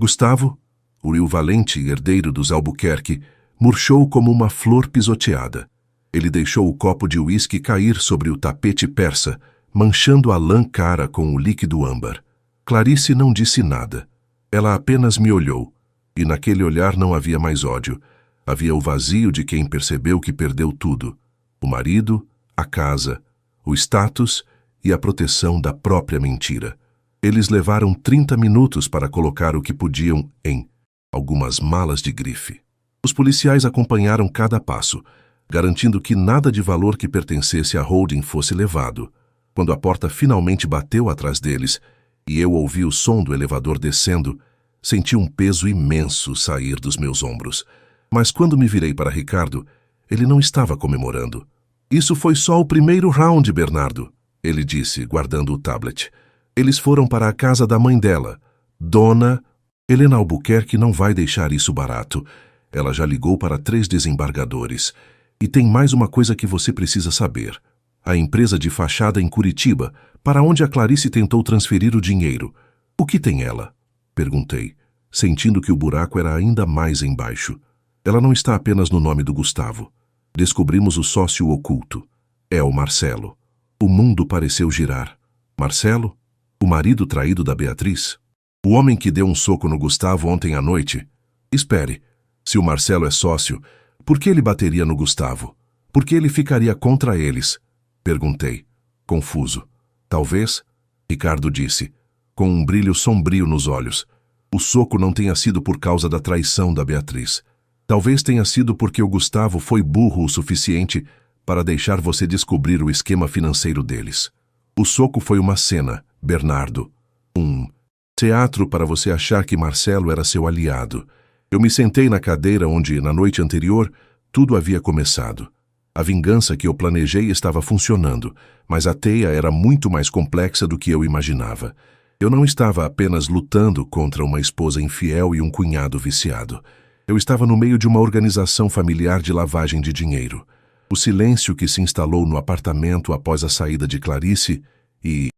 Gustavo, o Rio Valente, herdeiro dos Albuquerque, murchou como uma flor pisoteada. Ele deixou o copo de uísque cair sobre o tapete persa, manchando a lã cara com o líquido âmbar. Clarice não disse nada. Ela apenas me olhou, e naquele olhar não havia mais ódio. Havia o vazio de quem percebeu que perdeu tudo: o marido, a casa, o status e a proteção da própria mentira. Eles levaram 30 minutos para colocar o que podiam em algumas malas de grife. Os policiais acompanharam cada passo, garantindo que nada de valor que pertencesse à holding fosse levado. Quando a porta finalmente bateu atrás deles e eu ouvi o som do elevador descendo, senti um peso imenso sair dos meus ombros. Mas quando me virei para Ricardo, ele não estava comemorando. "Isso foi só o primeiro round, Bernardo", ele disse, guardando o tablet. "Eles foram para a casa da mãe dela. Dona Helena Albuquerque não vai deixar isso barato. Ela já ligou para 3 desembargadores. E tem mais uma coisa que você precisa saber. A empresa de fachada em Curitiba, para onde a Clarice tentou transferir o dinheiro. O que tem ela?" Perguntei, sentindo que o buraco era ainda mais embaixo. "Ela não está apenas no nome do Gustavo. Descobrimos o sócio oculto. É o Marcelo." O mundo pareceu girar. Marcelo? O marido traído da Beatriz? O homem que deu um soco no Gustavo ontem à noite? Espere, se o Marcelo é sócio, por que ele bateria no Gustavo? Por que ele ficaria contra eles? Perguntei, confuso. "Talvez", Ricardo disse, com um brilho sombrio nos olhos, "o soco não tenha sido por causa da traição da Beatriz. Talvez tenha sido porque o Gustavo foi burro o suficiente para deixar você descobrir o esquema financeiro deles. O soco foi uma cena, Bernardo. Um teatro para você achar que Marcelo era seu aliado. Eu me sentei na cadeira onde, na noite anterior, tudo havia começado. A vingança que eu planejei estava funcionando, mas a teia era muito mais complexa do que eu imaginava. Eu não estava apenas lutando contra uma esposa infiel e um cunhado viciado. Eu estava no meio de uma organização familiar de lavagem de dinheiro. O silêncio que se instalou no apartamento após a saída de Clarice e...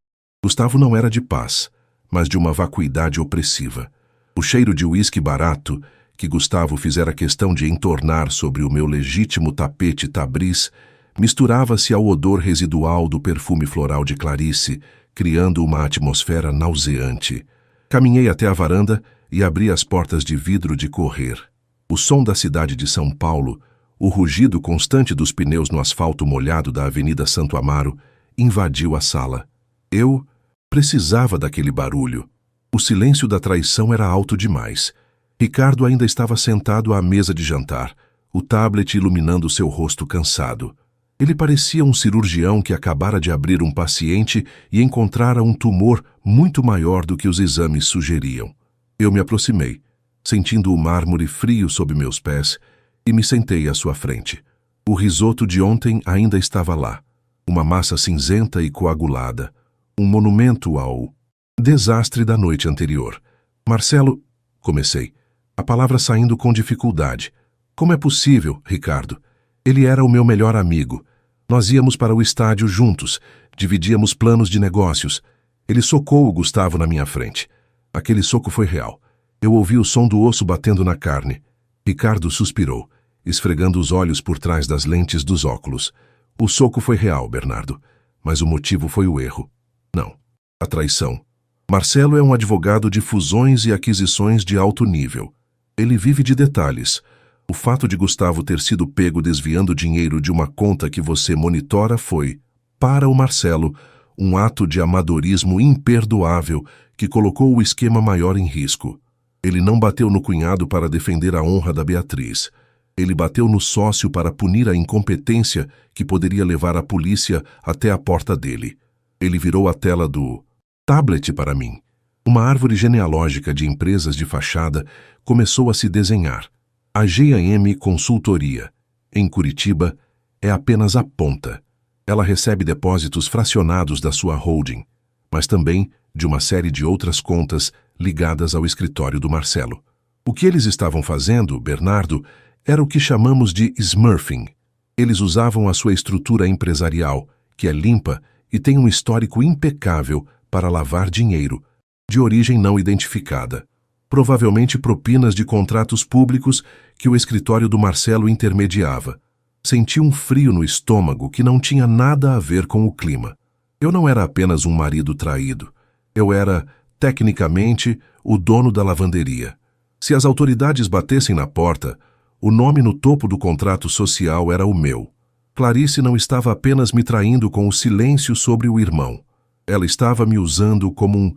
Gustavo não era de paz, mas de uma vacuidade opressiva. O cheiro de uísque barato, que Gustavo fizera questão de entornar sobre o meu legítimo tapete Tabriz, misturava-se ao odor residual do perfume floral de Clarice, criando uma atmosfera nauseante. Caminhei até a varanda e abri as portas de vidro de correr. O som da cidade de São Paulo, o rugido constante dos pneus no asfalto molhado da Avenida Santo Amaro, invadiu a sala. Eu precisava daquele barulho. O silêncio da traição era alto demais. Ricardo ainda estava sentado à mesa de jantar, o tablet iluminando seu rosto cansado. Ele parecia um cirurgião que acabara de abrir um paciente e encontrara um tumor muito maior do que os exames sugeriam. Eu me aproximei, sentindo o mármore frio sob meus pés, e me sentei à sua frente. O risoto de ontem ainda estava lá, uma massa cinzenta e coagulada, um monumento ao desastre da noite anterior. "Marcelo", comecei, a palavra saindo com dificuldade. "Como é possível, Ricardo? Ele era o meu melhor amigo. Nós íamos para o estádio juntos, dividíamos planos de negócios. Ele socou o Gustavo na minha frente. Aquele soco foi real. Eu ouvi o som do osso batendo na carne." Ricardo suspirou, esfregando os olhos por trás das lentes dos óculos. "O soco foi real, Bernardo, mas o motivo foi o erro. Não, a traição. Marcelo é um advogado de fusões e aquisições de alto nível. Ele vive de detalhes. O fato de Gustavo ter sido pego desviando dinheiro de uma conta que você monitora foi, para o Marcelo, um ato de amadorismo imperdoável que colocou o esquema maior em risco. Ele não bateu no cunhado para defender a honra da Beatriz. Ele bateu no sócio para punir a incompetência que poderia levar a polícia até a porta dele. Ele virou a tela do tablet para mim. Uma árvore genealógica de empresas de fachada começou a se desenhar. A G&M Consultoria, em Curitiba, é apenas a ponta. Ela recebe depósitos fracionados da sua holding, mas também de uma série de outras contas ligadas ao escritório do Marcelo. O que eles estavam fazendo, Bernardo, era o que chamamos de smurfing. Eles usavam a sua estrutura empresarial, que é limpa e tem um histórico impecável para lavar dinheiro, de origem não identificada. Provavelmente propinas de contratos públicos que o escritório do Marcelo intermediava. Senti um frio no estômago que não tinha nada a ver com o clima. Eu não era apenas um marido traído. Eu era, tecnicamente, o dono da lavanderia. Se as autoridades batessem na porta, o nome no topo do contrato social era o meu. Clarice não estava apenas me traindo com o silêncio sobre o irmão. Ela estava me usando como um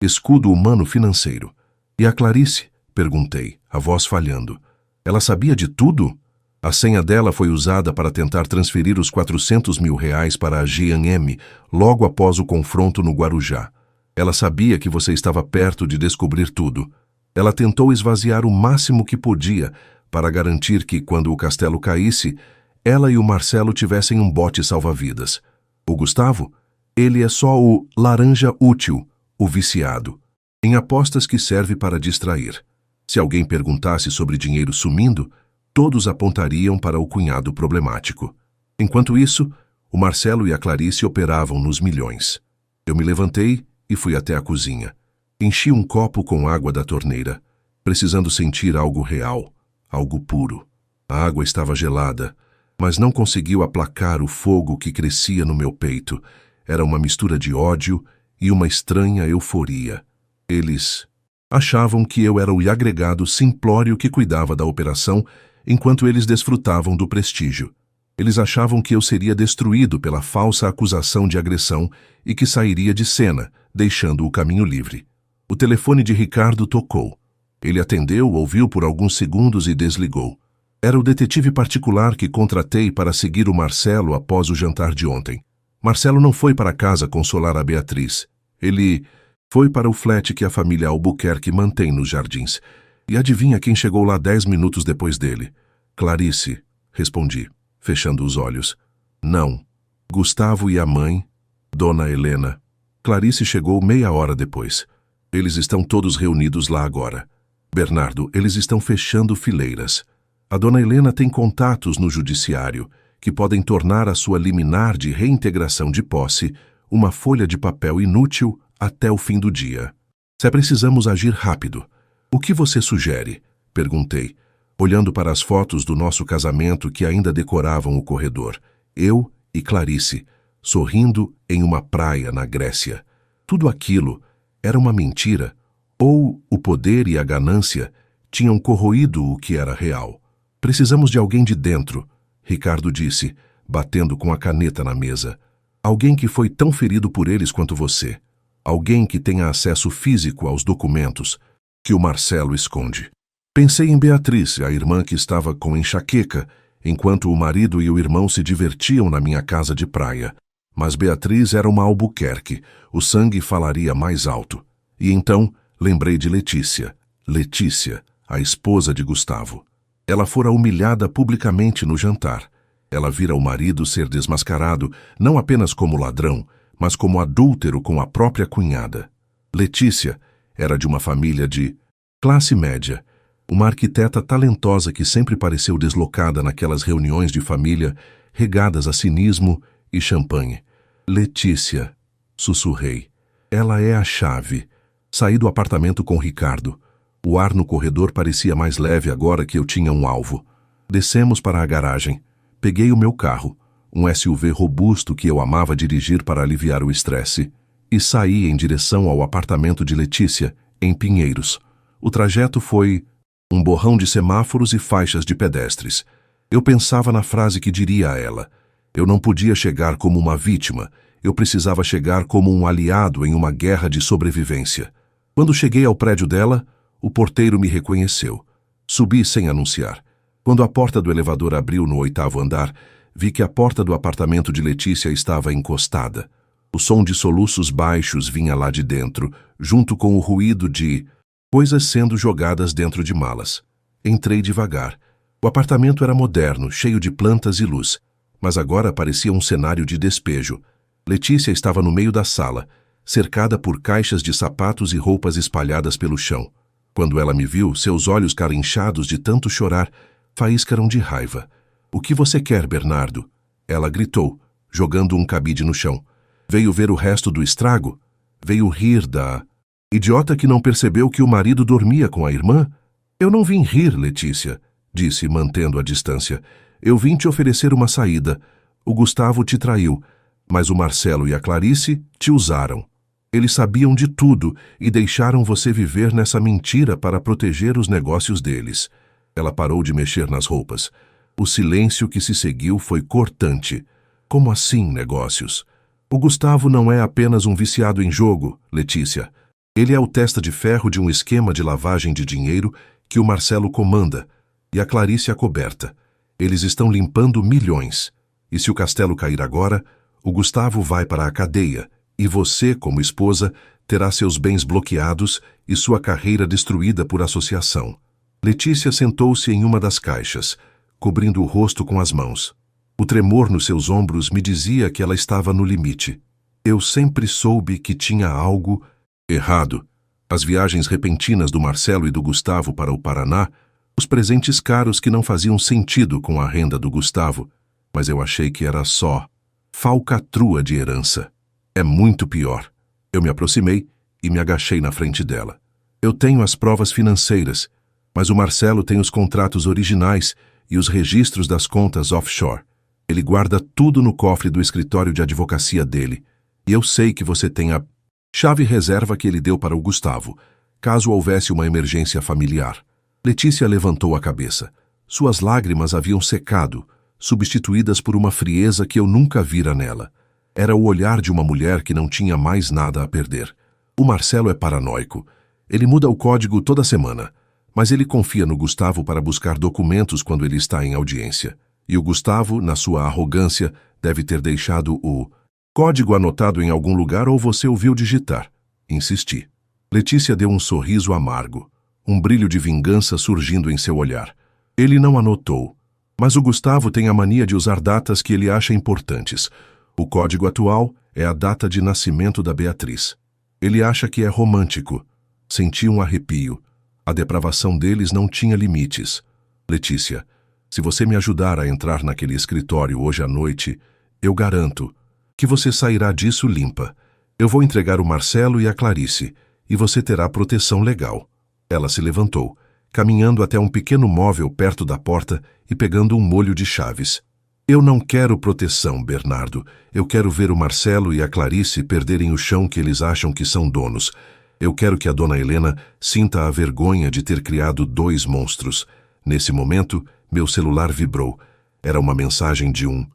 escudo humano financeiro. E a Clarice? Perguntei, a voz falhando. Ela sabia de tudo? A senha dela foi usada para tentar transferir os 400 mil reais para a G&M logo após o confronto no Guarujá. Ela sabia que você estava perto de descobrir tudo. Ela tentou esvaziar o máximo que podia para garantir que, quando o castelo caísse, ela e o Marcelo tivessem um bote salva-vidas. O Gustavo? Ele é só o laranja útil, o viciado, em apostas que serve para distrair. Se alguém perguntasse sobre dinheiro sumindo, todos apontariam para o cunhado problemático. Enquanto isso, o Marcelo e a Clarice operavam nos milhões. Eu me levantei e fui até a cozinha. Enchi um copo com água da torneira, precisando sentir algo real, algo puro. A água estava gelada, mas não conseguiu aplacar o fogo que crescia no meu peito. Era uma mistura de ódio e uma estranha euforia. Eles achavam que eu era o agregado simplório que cuidava da operação, enquanto eles desfrutavam do prestígio. Eles achavam que eu seria destruído pela falsa acusação de agressão e que sairia de cena, deixando o caminho livre. O telefone de Ricardo tocou. Ele atendeu, ouviu por alguns segundos e desligou. Era o detetive particular que contratei para seguir o Marcelo após o jantar de ontem. Marcelo não foi para casa consolar a Beatriz. Ele foi para o flat que a família Albuquerque mantém nos Jardins. E adivinha quem chegou lá 10 minutos depois dele? Clarice, respondi, fechando os olhos. Não. Gustavo e a mãe, Dona Helena. Clarice chegou meia hora depois. Eles estão todos reunidos lá agora. Bernardo, eles estão fechando fileiras. A Dona Helena tem contatos no judiciário que podem tornar a sua liminar de reintegração de posse uma folha de papel inútil até o fim do dia. Precisamos agir rápido. O que você sugere? Perguntei, olhando para as fotos do nosso casamento que ainda decoravam o corredor. Eu e Clarice, sorrindo em uma praia na Grécia. Tudo aquilo era uma mentira, ou o poder e a ganância tinham corroído o que era real. Precisamos de alguém de dentro, Ricardo disse, batendo com a caneta na mesa. Alguém que foi tão ferido por eles quanto você. Alguém que tenha acesso físico aos documentos que o Marcelo esconde. Pensei em Beatriz, a irmã que estava com enxaqueca, enquanto o marido e o irmão se divertiam na minha casa de praia. Mas Beatriz era uma Albuquerque, o sangue falaria mais alto. E então lembrei de Letícia. Letícia, a esposa de Gustavo. Ela fora humilhada publicamente no jantar. Ela vira o marido ser desmascarado, não apenas como ladrão, mas como adúltero com a própria cunhada. Letícia era de uma família de classe média, uma arquiteta talentosa que sempre pareceu deslocada naquelas reuniões de família regadas a cinismo e champanhe. Letícia, sussurrei. Ela é a chave. Saí do apartamento com Ricardo. O ar no corredor parecia mais leve agora que eu tinha um alvo. Descemos para a garagem. Peguei o meu carro, um SUV robusto que eu amava dirigir para aliviar o estresse, e saí em direção ao apartamento de Letícia, em Pinheiros. O trajeto foi um borrão de semáforos e faixas de pedestres. Eu pensava na frase que diria a ela. Eu não podia chegar como uma vítima, eu precisava chegar como um aliado em uma guerra de sobrevivência. Quando cheguei ao prédio dela, o porteiro me reconheceu. Subi sem anunciar. Quando a porta do elevador abriu no 8º andar, vi que a porta do apartamento de Letícia estava encostada. O som de soluços baixos vinha lá de dentro, junto com o ruído de coisas sendo jogadas dentro de malas. Entrei devagar. O apartamento era moderno, cheio de plantas e luz, mas agora parecia um cenário de despejo. Letícia estava no meio da sala, cercada por caixas de sapatos e roupas espalhadas pelo chão. Quando ela me viu, seus olhos carinchados de tanto chorar faíscaram de raiva. "O que você quer, Bernardo?" Ela gritou, jogando um cabide no chão. "Veio ver o resto do estrago? Veio rir da idiota que não percebeu que o marido dormia com a irmã?" "Eu não vim rir, Letícia", disse, mantendo a distância. "Eu vim te oferecer uma saída. O Gustavo te traiu, mas o Marcelo e a Clarice te usaram. Eles sabiam de tudo e deixaram você viver nessa mentira para proteger os negócios deles. Ela parou de mexer nas roupas. O silêncio que se seguiu foi cortante. Como assim, negócios? O Gustavo não é apenas um viciado em jogo, Letícia. Ele é o testa de ferro de um esquema de lavagem de dinheiro que o Marcelo comanda, e a Clarice a coberta. Eles estão limpando milhões. E se o castelo cair agora, o Gustavo vai para a cadeia, e você, como esposa, terá seus bens bloqueados e sua carreira destruída por associação. Letícia sentou-se em uma das caixas, cobrindo o rosto com as mãos. O tremor nos seus ombros me dizia que ela estava no limite. Eu sempre soube que tinha algo errado. As viagens repentinas do Marcelo e do Gustavo para o Paraná, os presentes caros que não faziam sentido com a renda do Gustavo, mas eu achei que era só falcatrua de herança. É muito pior. Eu me aproximei e me agachei na frente dela. Eu tenho as provas financeiras, mas o Marcelo tem os contratos originais e os registros das contas offshore. Ele guarda tudo no cofre do escritório de advocacia dele. E eu sei que você tem a chave reserva que ele deu para o Gustavo, caso houvesse uma emergência familiar. Letícia levantou a cabeça. Suas lágrimas haviam secado, substituídas por uma frieza que eu nunca vira nela. Era o olhar de uma mulher que não tinha mais nada a perder. O Marcelo é paranoico. Ele muda o código toda semana, mas ele confia no Gustavo para buscar documentos quando ele está em audiência. E o Gustavo, na sua arrogância, deve ter deixado o código anotado em algum lugar ou você ouviu digitar. Insisti. Letícia deu um sorriso amargo, um brilho de vingança surgindo em seu olhar. Ele não anotou, mas o Gustavo tem a mania de usar datas que ele acha importantes. O código atual é a data de nascimento da Beatriz. Ele acha que é romântico. Senti um arrepio. A depravação deles não tinha limites. Letícia, se você me ajudar a entrar naquele escritório hoje à noite, eu garanto que você sairá disso limpa. Eu vou entregar o Marcelo e a Clarice, e você terá proteção legal. Ela se levantou, caminhando até um pequeno móvel perto da porta e pegando um molho de chaves. Eu não quero proteção, Bernardo. Eu quero ver o Marcelo e a Clarice perderem o chão que eles acham que são donos. Eu quero que a dona Helena sinta a vergonha de ter criado 2 monstros. Nesse momento, meu celular vibrou. Era uma mensagem de um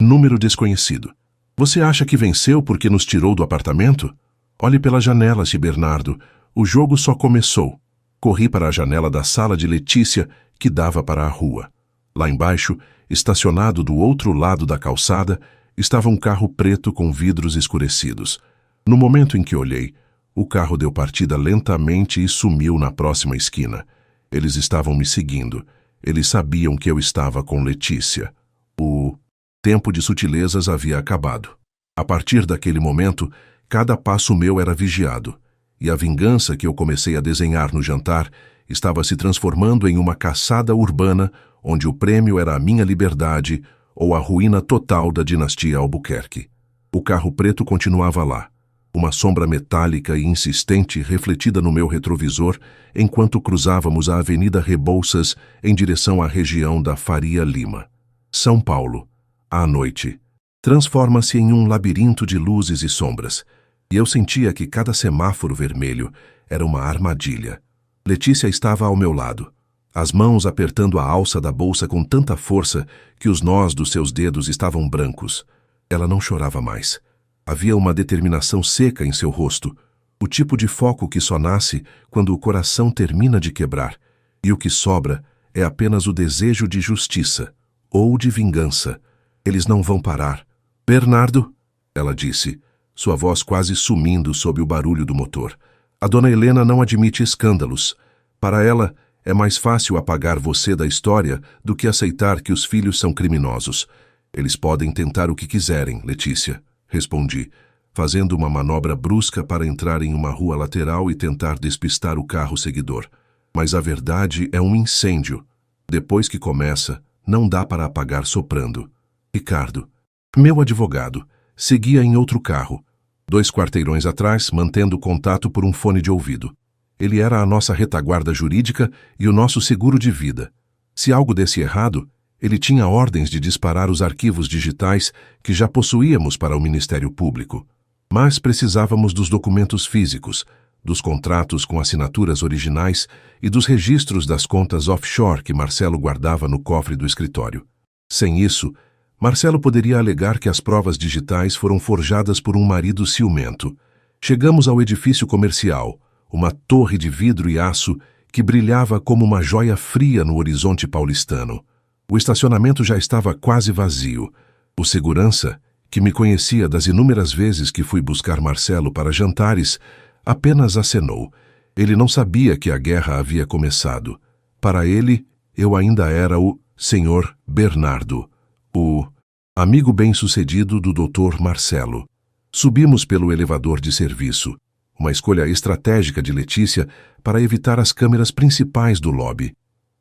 número desconhecido. Você acha que venceu porque nos tirou do apartamento? Olhe pela janela, Bernardo. O jogo só começou. Corri para a janela da sala de Letícia, que dava para a rua. Lá embaixo, estacionado do outro lado da calçada, estava um carro preto com vidros escurecidos. No momento em que olhei, o carro deu partida lentamente e sumiu na próxima esquina. Eles estavam me seguindo. Eles sabiam que eu estava com Letícia. O tempo de sutilezas havia acabado. A partir daquele momento, cada passo meu era vigiado, e a vingança que eu comecei a desenhar no jantar estava se transformando em uma caçada urbana onde o prêmio era a minha liberdade ou a ruína total da dinastia Albuquerque. O carro preto continuava lá, uma sombra metálica e insistente refletida no meu retrovisor enquanto cruzávamos a Avenida Rebouças em direção à região da Faria Lima. São Paulo, à noite, transforma-se em um labirinto de luzes e sombras, e eu sentia que cada semáforo vermelho era uma armadilha. Letícia estava ao meu lado, as mãos apertando a alça da bolsa com tanta força que os nós dos seus dedos estavam brancos. Ela não chorava mais. Havia uma determinação seca em seu rosto, o tipo de foco que só nasce quando o coração termina de quebrar, e o que sobra é apenas o desejo de justiça ou de vingança. Eles não vão parar. Bernardo, ela disse, sua voz quase sumindo sob o barulho do motor. A dona Helena não admite escândalos. Para ela, é mais fácil apagar você da história do que aceitar que os filhos são criminosos. Eles podem tentar o que quiserem, Letícia, respondi, fazendo uma manobra brusca para entrar em uma rua lateral e tentar despistar o carro seguidor. Mas a verdade é um incêndio. Depois que começa, não dá para apagar soprando. Ricardo, meu advogado, seguia em outro carro, 2 quarteirões atrás, mantendo contato por um fone de ouvido. Ele era a nossa retaguarda jurídica e o nosso seguro de vida. Se algo desse errado, ele tinha ordens de disparar os arquivos digitais que já possuíamos para o Ministério Público. Mas precisávamos dos documentos físicos, dos contratos com assinaturas originais e dos registros das contas offshore que Marcelo guardava no cofre do escritório. Sem isso, Marcelo poderia alegar que as provas digitais foram forjadas por um marido ciumento. Chegamos ao edifício comercial, uma torre de vidro e aço que brilhava como uma joia fria no horizonte paulistano. O estacionamento já estava quase vazio. O segurança, que me conhecia das inúmeras vezes que fui buscar Marcelo para jantares, apenas acenou. Ele não sabia que a guerra havia começado. Para ele, eu ainda era o Sr. Bernardo, o amigo bem-sucedido do Dr. Marcelo. Subimos pelo elevador de serviço, uma escolha estratégica de Letícia para evitar as câmeras principais do lobby.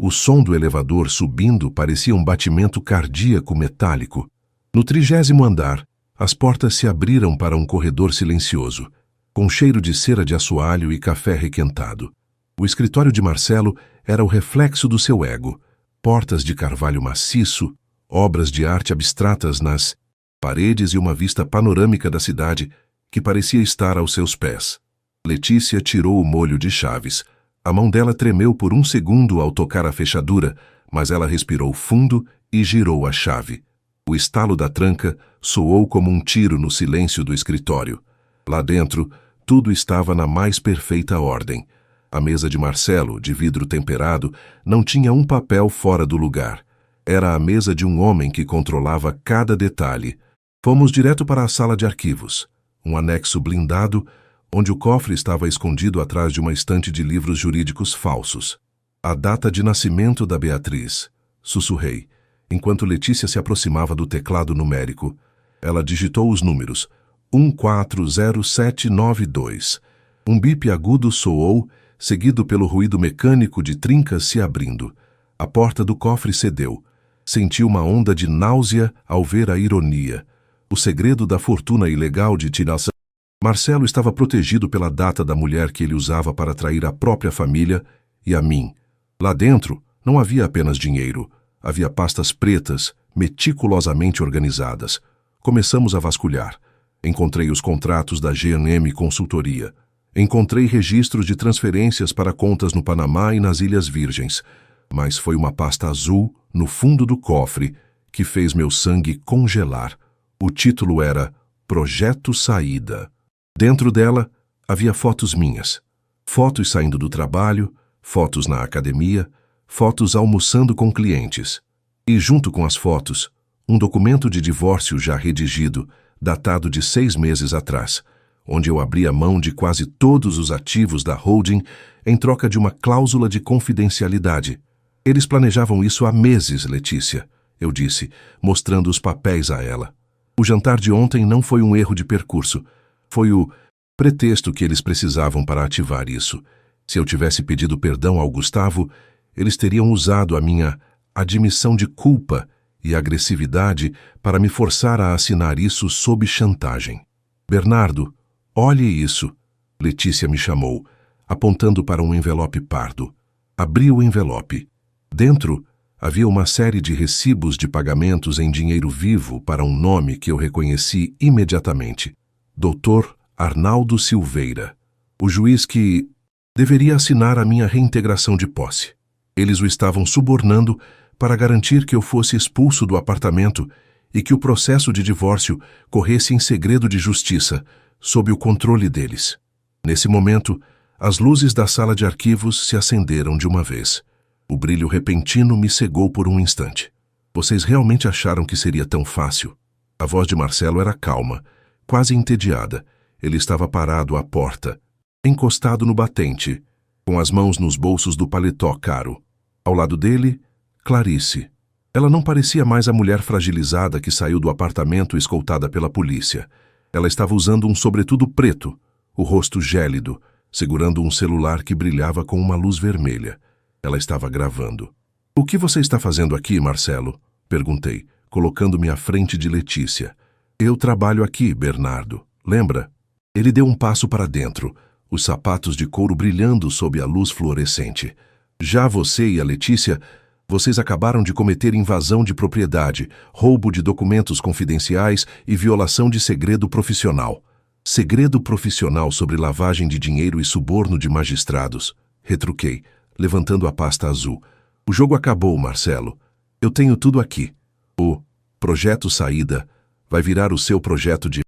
O som do elevador subindo parecia um batimento cardíaco metálico. No 30º andar, as portas se abriram para um corredor silencioso, com cheiro de cera de assoalho e café requentado. O escritório de Marcelo era o reflexo do seu ego. Portas de carvalho maciço, obras de arte abstratas nas paredes e uma vista panorâmica da cidade que parecia estar aos seus pés. Letícia tirou o molho de chaves. A mão dela tremeu por um segundo ao tocar a fechadura, mas ela respirou fundo e girou a chave. O estalo da tranca soou como um tiro no silêncio do escritório. Lá dentro, tudo estava na mais perfeita ordem. A mesa de Marcelo, de vidro temperado, não tinha um papel fora do lugar. Era a mesa de um homem que controlava cada detalhe. Fomos direto para a sala de arquivos, um anexo blindado, onde o cofre estava escondido atrás de uma estante de livros jurídicos falsos. A data de nascimento da Beatriz, sussurrei, enquanto Letícia se aproximava do teclado numérico. Ela digitou os números, 140792. Um bip agudo soou, seguido pelo ruído mecânico de trincas se abrindo. A porta do cofre cedeu. Senti uma onda de náusea ao ver a ironia. O segredo da fortuna ilegal de Tirassa. Marcelo estava protegido pela data da mulher que ele usava para atrair a própria família e a mim. Lá dentro, não havia apenas dinheiro. Havia pastas pretas, meticulosamente organizadas. Começamos a vasculhar. Encontrei os contratos da G&M Consultoria. Encontrei registros de transferências para contas no Panamá e nas Ilhas Virgens. Mas foi uma pasta azul, no fundo do cofre, que fez meu sangue congelar. O título era Projeto Saída. Dentro dela, havia fotos minhas. Fotos saindo do trabalho, fotos na academia, fotos almoçando com clientes. E junto com as fotos, um documento de divórcio já redigido, datado de 6 meses atrás, onde eu abri a mão de quase todos os ativos da holding em troca de uma cláusula de confidencialidade. Eles planejavam isso há meses, Letícia, eu disse, mostrando os papéis a ela. O jantar de ontem não foi um erro de percurso. Foi o pretexto que eles precisavam para ativar isso. Se eu tivesse pedido perdão ao Gustavo, eles teriam usado a minha admissão de culpa e agressividade para me forçar a assinar isso sob chantagem. Bernardo, olhe isso, Letícia me chamou, apontando para um envelope pardo. Abri o envelope. Dentro, havia uma série de recibos de pagamentos em dinheiro vivo para um nome que eu reconheci imediatamente. Dr. Arnaldo Silveira, o juiz que deveria assinar a minha reintegração de posse. Eles o estavam subornando para garantir que eu fosse expulso do apartamento e que o processo de divórcio corresse em segredo de justiça, sob o controle deles. Nesse momento, as luzes da sala de arquivos se acenderam de uma vez. O brilho repentino me cegou por um instante. Vocês realmente acharam que seria tão fácil? A voz de Marcelo era calma, quase entediada. Ele estava parado à porta, encostado no batente, com as mãos nos bolsos do paletó caro. Ao lado dele, Clarice. Ela não parecia mais a mulher fragilizada que saiu do apartamento escoltada pela polícia. Ela estava usando um sobretudo preto, o rosto gélido, segurando um celular que brilhava com uma luz vermelha. Ela estava gravando. "O que você está fazendo aqui, Marcelo?" perguntei, colocando-me à frente de Letícia. "Eu trabalho aqui, Bernardo. Lembra?" Ele deu um passo para dentro, os sapatos de couro brilhando sob a luz fluorescente. "Já você e a Letícia, vocês acabaram de cometer invasão de propriedade, roubo de documentos confidenciais e violação de segredo profissional." Segredo profissional sobre lavagem de dinheiro e suborno de magistrados. Retruquei, levantando a pasta azul. O jogo acabou, Marcelo. Eu tenho tudo aqui. O projeto Saída vai virar o seu projeto de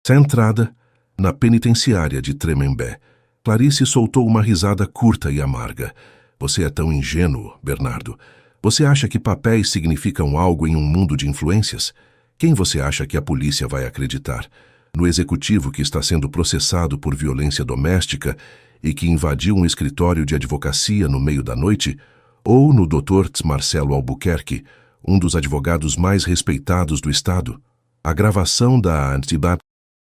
entrada na penitenciária de Tremembé. Clarice soltou uma risada curta e amarga. Você é tão ingênuo, Bernardo. Você acha que papéis significam algo em um mundo de influências? Quem você acha que a polícia vai acreditar? No executivo que está sendo processado por violência doméstica e que invadiu um escritório de advocacia no meio da noite? Ou no Dr. Marcelo Albuquerque, um dos advogados mais respeitados do Estado? A gravação da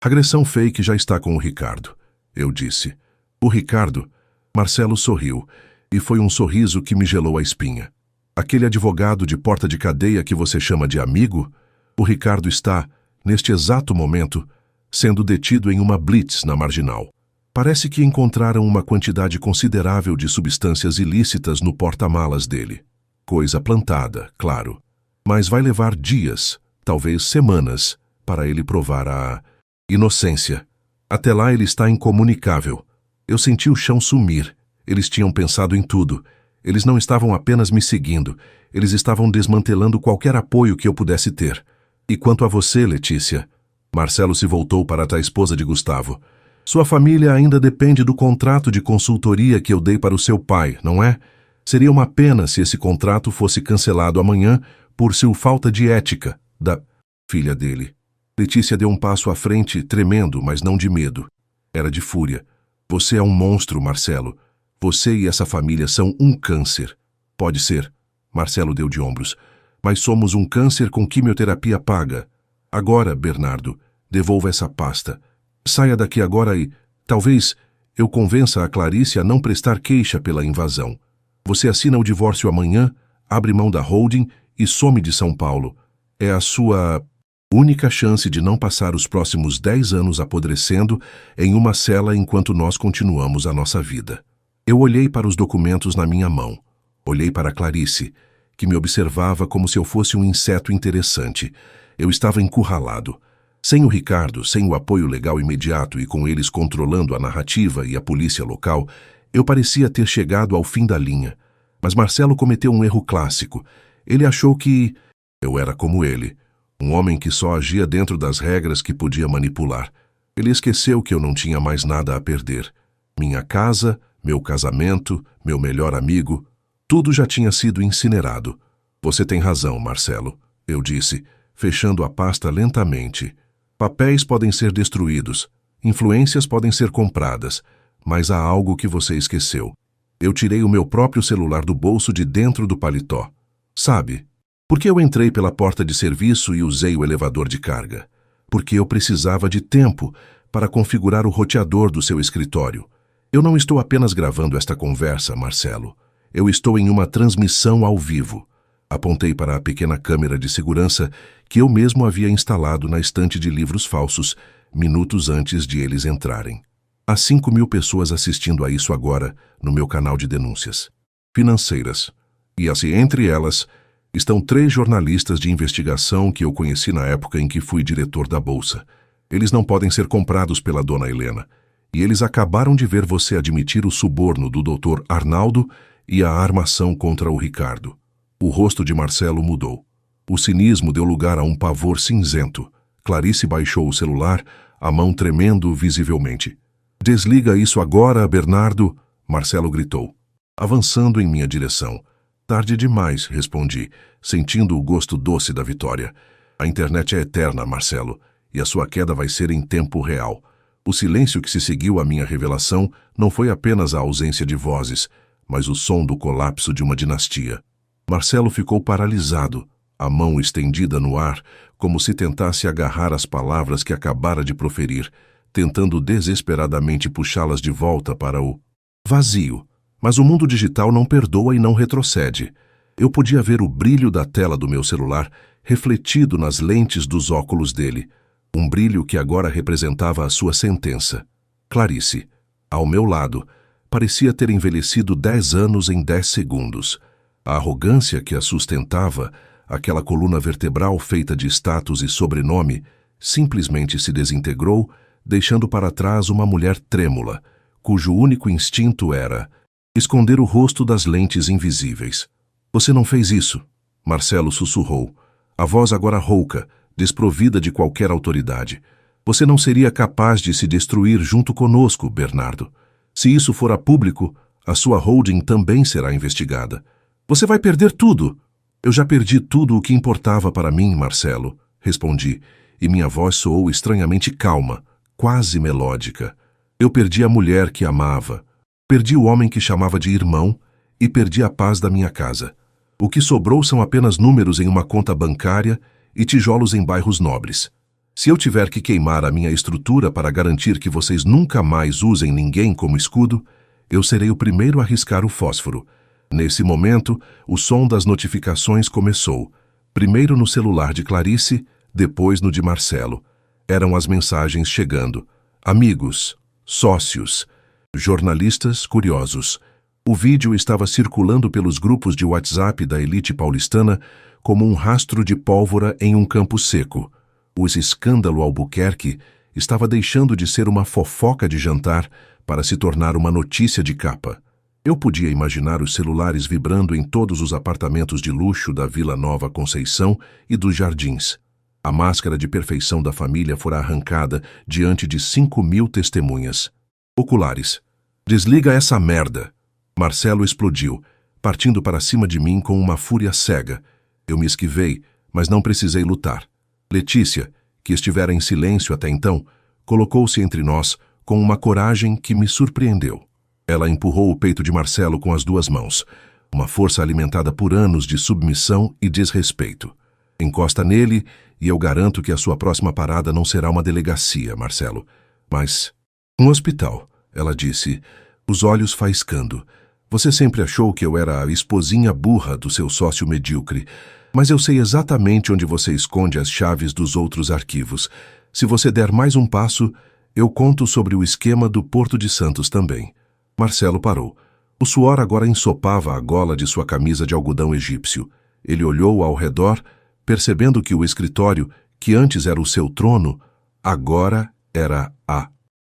agressão fake já está com o Ricardo, eu disse. O Ricardo? Marcelo sorriu, e foi um sorriso que me gelou a espinha. Aquele advogado de porta de cadeia que você chama de amigo? O Ricardo está, neste exato momento, sendo detido em uma blitz na Marginal. Parece que encontraram uma quantidade considerável de substâncias ilícitas no porta-malas dele. Coisa plantada, claro. Mas vai levar dias, talvez semanas, para ele provar a inocência. Até lá ele está incomunicável. Eu senti o chão sumir. Eles tinham pensado em tudo. Eles não estavam apenas me seguindo. Eles estavam desmantelando qualquer apoio que eu pudesse ter. E quanto a você, Letícia? Marcelo se voltou para a esposa de Gustavo. Sua família ainda depende do contrato de consultoria que eu dei para o seu pai, não é? Seria uma pena se esse contrato fosse cancelado amanhã por sua falta de ética da filha dele. Letícia deu um passo à frente, tremendo, mas não de medo. Era de fúria. Você é um monstro, Marcelo. Você e essa família são um câncer. Pode ser. Marcelo deu de ombros. Mas somos um câncer com quimioterapia paga. Agora, Bernardo, devolva essa pasta. Saia daqui agora e, talvez, eu convença a Clarice a não prestar queixa pela invasão. Você assina o divórcio amanhã, abre mão da holding e some de São Paulo. É a sua única chance de não passar os próximos 10 anos apodrecendo em uma cela enquanto nós continuamos a nossa vida. Eu olhei para os documentos na minha mão. Olhei para Clarice, que me observava como se eu fosse um inseto interessante. Eu estava encurralado. Sem o Ricardo, sem o apoio legal imediato e com eles controlando a narrativa e a polícia local, eu parecia ter chegado ao fim da linha. Mas Marcelo cometeu um erro clássico. Ele achou que eu era como ele, um homem que só agia dentro das regras que podia manipular. Ele esqueceu que eu não tinha mais nada a perder. Minha casa, meu casamento, meu melhor amigo, tudo já tinha sido incinerado. Você tem razão, Marcelo, eu disse, fechando a pasta lentamente. Papéis podem ser destruídos, influências podem ser compradas, mas há algo que você esqueceu. Eu tirei o meu próprio celular do bolso de dentro do paletó. Sabe? Porque eu entrei pela porta de serviço e usei o elevador de carga. Porque eu precisava de tempo para configurar o roteador do seu escritório. Eu não estou apenas gravando esta conversa, Marcelo. Eu estou em uma transmissão ao vivo. Apontei para a pequena câmera de segurança que eu mesmo havia instalado na estante de livros falsos, minutos antes de eles entrarem. Há 5.000 pessoas assistindo a isso agora no meu canal de denúncias financeiras. E assim, entre elas, estão 3 jornalistas de investigação que eu conheci na época em que fui diretor da Bolsa. Eles não podem ser comprados pela dona Helena. E eles acabaram de ver você admitir o suborno do Dr. Arnaldo e a armação contra o Ricardo. O rosto de Marcelo mudou. O cinismo deu lugar a um pavor cinzento. Clarice baixou o celular, a mão tremendo visivelmente. Desliga isso agora, Bernardo, Marcelo gritou, avançando em minha direção. Tarde demais, respondi, sentindo o gosto doce da vitória. A internet é eterna, Marcelo, e a sua queda vai ser em tempo real. O silêncio que se seguiu à minha revelação não foi apenas a ausência de vozes, mas o som do colapso de uma dinastia. Marcelo ficou paralisado, a mão estendida no ar, como se tentasse agarrar as palavras que acabara de proferir, tentando desesperadamente puxá-las de volta para o vazio. Mas o mundo digital não perdoa e não retrocede. Eu podia ver o brilho da tela do meu celular refletido nas lentes dos óculos dele, um brilho que agora representava a sua sentença. Clarice, ao meu lado, parecia ter envelhecido 10 anos em 10 segundos. A arrogância que a sustentava, aquela coluna vertebral feita de status e sobrenome, simplesmente se desintegrou, deixando para trás uma mulher trêmula, cujo único instinto era esconder o rosto das lentes invisíveis. Você não fez isso, Marcelo sussurrou, a voz agora rouca, desprovida de qualquer autoridade. Você não seria capaz de se destruir junto conosco, Bernardo. Se isso for a público, a sua holding também será investigada. Você vai perder tudo. Eu já perdi tudo o que importava para mim, Marcelo, respondi, e minha voz soou estranhamente calma, quase melódica. Eu perdi a mulher que amava, perdi o homem que chamava de irmão e perdi a paz da minha casa. O que sobrou são apenas números em uma conta bancária e tijolos em bairros nobres. Se eu tiver que queimar a minha estrutura para garantir que vocês nunca mais usem ninguém como escudo, eu serei o primeiro a riscar o fósforo. Nesse momento, o som das notificações começou, primeiro no celular de Clarice, depois no de Marcelo. Eram as mensagens chegando. Amigos, sócios, jornalistas curiosos. O vídeo estava circulando pelos grupos de WhatsApp da elite paulistana como um rastro de pólvora em um campo seco. O escândalo Albuquerque estava deixando de ser uma fofoca de jantar para se tornar uma notícia de capa. Eu podia imaginar os celulares vibrando em todos os apartamentos de luxo da Vila Nova Conceição e dos Jardins. A máscara de perfeição da família fora arrancada diante de 5.000 testemunhas. Oculares. Desliga essa merda! Marcelo explodiu, partindo para cima de mim com uma fúria cega. Eu me esquivei, mas não precisei lutar. Letícia, que estivera em silêncio até então, colocou-se entre nós com uma coragem que me surpreendeu. Ela empurrou o peito de Marcelo com as duas mãos, uma força alimentada por anos de submissão e desrespeito. Encosta nele e eu garanto que a sua próxima parada não será uma delegacia, Marcelo, mas um hospital, ela disse, os olhos faiscando. Você sempre achou que eu era a esposinha burra do seu sócio medíocre, mas eu sei exatamente onde você esconde as chaves dos outros arquivos. Se você der mais um passo, eu conto sobre o esquema do Porto de Santos também. Marcelo parou. O suor agora ensopava a gola de sua camisa de algodão egípcio. Ele olhou ao redor, percebendo que o escritório, que antes era o seu trono, agora era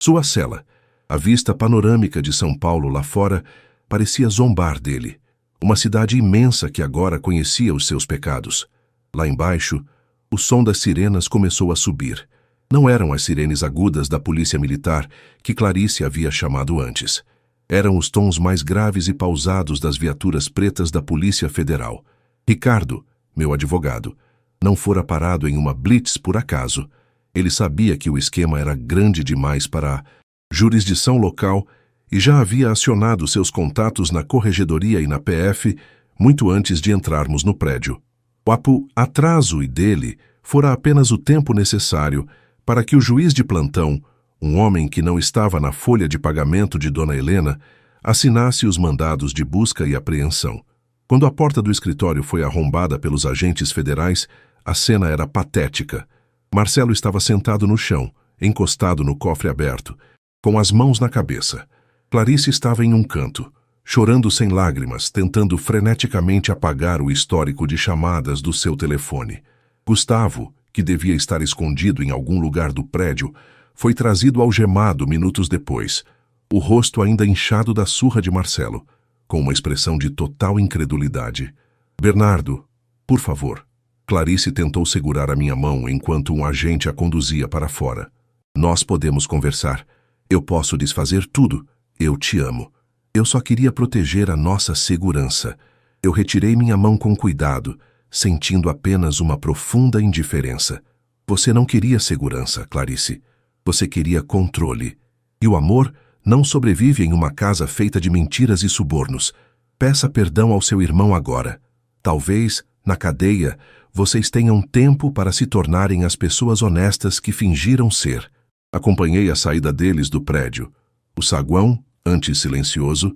sua cela. A vista panorâmica de São Paulo lá fora parecia zombar dele. Uma cidade imensa que agora conhecia os seus pecados. Lá embaixo, o som das sirenas começou a subir. Não eram as sirenes agudas da polícia militar que Clarice havia chamado antes. Eram os tons mais graves e pausados das viaturas pretas da Polícia Federal. Ricardo, meu advogado, não fora parado em uma blitz por acaso. Ele sabia que o esquema era grande demais para a jurisdição local e já havia acionado seus contatos na Corregedoria e na PF muito antes de entrarmos no prédio. O atraso dele fora apenas o tempo necessário para que o juiz de plantão, um homem que não estava na folha de pagamento de Dona Helena, assinasse os mandados de busca e apreensão. Quando a porta do escritório foi arrombada pelos agentes federais, a cena era patética. Marcelo estava sentado no chão, encostado no cofre aberto, com as mãos na cabeça. Clarice estava em um canto, chorando sem lágrimas, tentando freneticamente apagar o histórico de chamadas do seu telefone. Gustavo, que devia estar escondido em algum lugar do prédio, foi trazido algemado minutos depois, o rosto ainda inchado da surra de Marcelo, com uma expressão de total incredulidade. Bernardo, por favor. Clarice tentou segurar a minha mão enquanto um agente a conduzia para fora. Nós podemos conversar. Eu posso desfazer tudo. Eu te amo. Eu só queria proteger a nossa segurança. Eu retirei minha mão com cuidado, sentindo apenas uma profunda indiferença. Você não queria segurança, Clarice. Você queria controle. E o amor não sobrevive em uma casa feita de mentiras e subornos. Peça perdão ao seu irmão agora. Talvez, na cadeia, vocês tenham tempo para se tornarem as pessoas honestas que fingiram ser. Acompanhei a saída deles do prédio. O saguão, antes silencioso,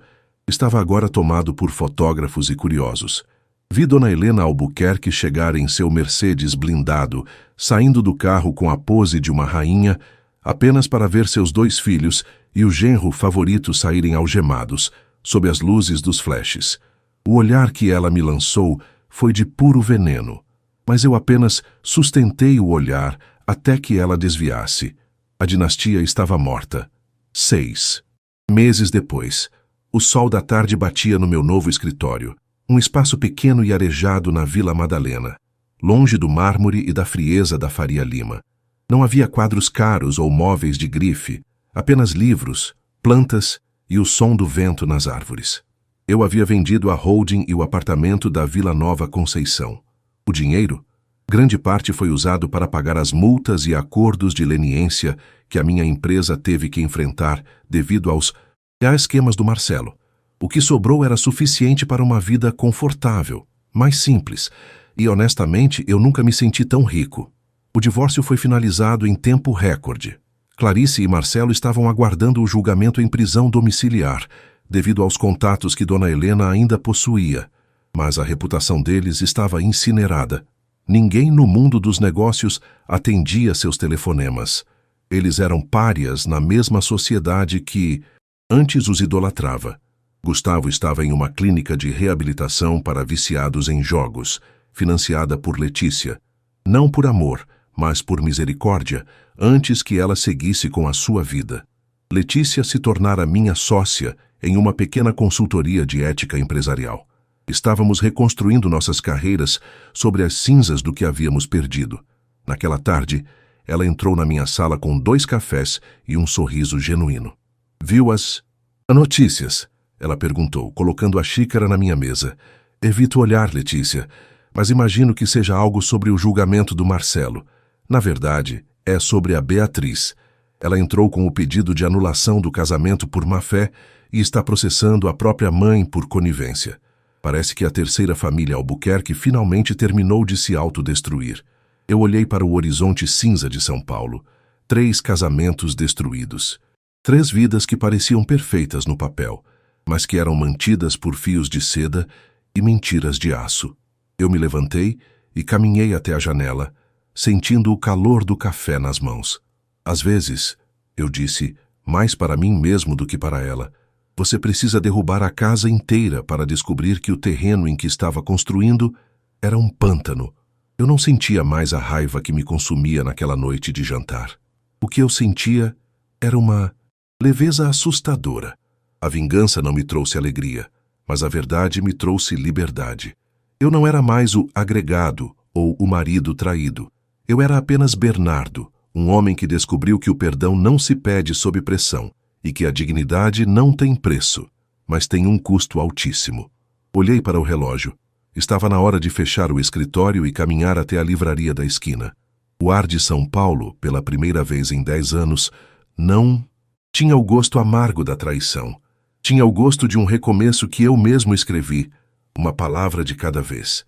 estava agora tomado por fotógrafos e curiosos. Vi Dona Helena Albuquerque chegar em seu Mercedes blindado, saindo do carro com a pose de uma rainha, apenas para ver seus 2 filhos e o genro favorito saírem algemados, sob as luzes dos flashes. O olhar que ela me lançou foi de puro veneno, mas eu apenas sustentei o olhar até que ela desviasse. A dinastia estava morta. 6 meses depois, o sol da tarde batia no meu novo escritório, um espaço pequeno e arejado na Vila Madalena, longe do mármore e da frieza da Faria Lima. Não havia quadros caros ou móveis de grife, apenas livros, plantas e o som do vento nas árvores. Eu havia vendido a holding e o apartamento da Vila Nova Conceição. O dinheiro, grande parte, foi usado para pagar as multas e acordos de leniência que a minha empresa teve que enfrentar devido aos esquemas do Marcelo. O que sobrou era suficiente para uma vida confortável, mais simples, e honestamente eu nunca me senti tão rico. O divórcio foi finalizado em tempo recorde. Clarice e Marcelo estavam aguardando o julgamento em prisão domiciliar, devido aos contatos que Dona Helena ainda possuía, mas a reputação deles estava incinerada. Ninguém no mundo dos negócios atendia seus telefonemas. Eles eram párias na mesma sociedade que antes os idolatrava. Gustavo estava em uma clínica de reabilitação para viciados em jogos, financiada por Letícia, não por amor, mas por misericórdia, antes que ela seguisse com a sua vida. Letícia se tornara minha sócia em uma pequena consultoria de ética empresarial. Estávamos reconstruindo nossas carreiras sobre as cinzas do que havíamos perdido. Naquela tarde, ela entrou na minha sala com 2 cafés e um sorriso genuíno. Viu as notícias? Ela perguntou, colocando a xícara na minha mesa. Evito olhar, Letícia, mas imagino que seja algo sobre o julgamento do Marcelo. Na verdade, é sobre a Beatriz. Ela entrou com o pedido de anulação do casamento por má-fé e está processando a própria mãe por conivência. Parece que a terceira família Albuquerque finalmente terminou de se autodestruir. Eu olhei para o horizonte cinza de São Paulo. 3 casamentos destruídos. 3 vidas que pareciam perfeitas no papel, mas que eram mantidas por fios de seda e mentiras de aço. Eu me levantei e caminhei até a janela, sentindo o calor do café nas mãos. Às vezes, eu disse, mais para mim mesmo do que para ela, você precisa derrubar a casa inteira para descobrir que o terreno em que estava construindo era um pântano. Eu não sentia mais a raiva que me consumia naquela noite de jantar. O que eu sentia era uma leveza assustadora. A vingança não me trouxe alegria, mas a verdade me trouxe liberdade. Eu não era mais o agregado ou o marido traído. Eu era apenas Bernardo, um homem que descobriu que o perdão não se pede sob pressão e que a dignidade não tem preço, mas tem um custo altíssimo. Olhei para o relógio. Estava na hora de fechar o escritório e caminhar até a livraria da esquina. O ar de São Paulo, pela primeira vez em 10 anos, não tinha o gosto amargo da traição. Tinha o gosto de um recomeço que eu mesmo escrevi, uma palavra de cada vez.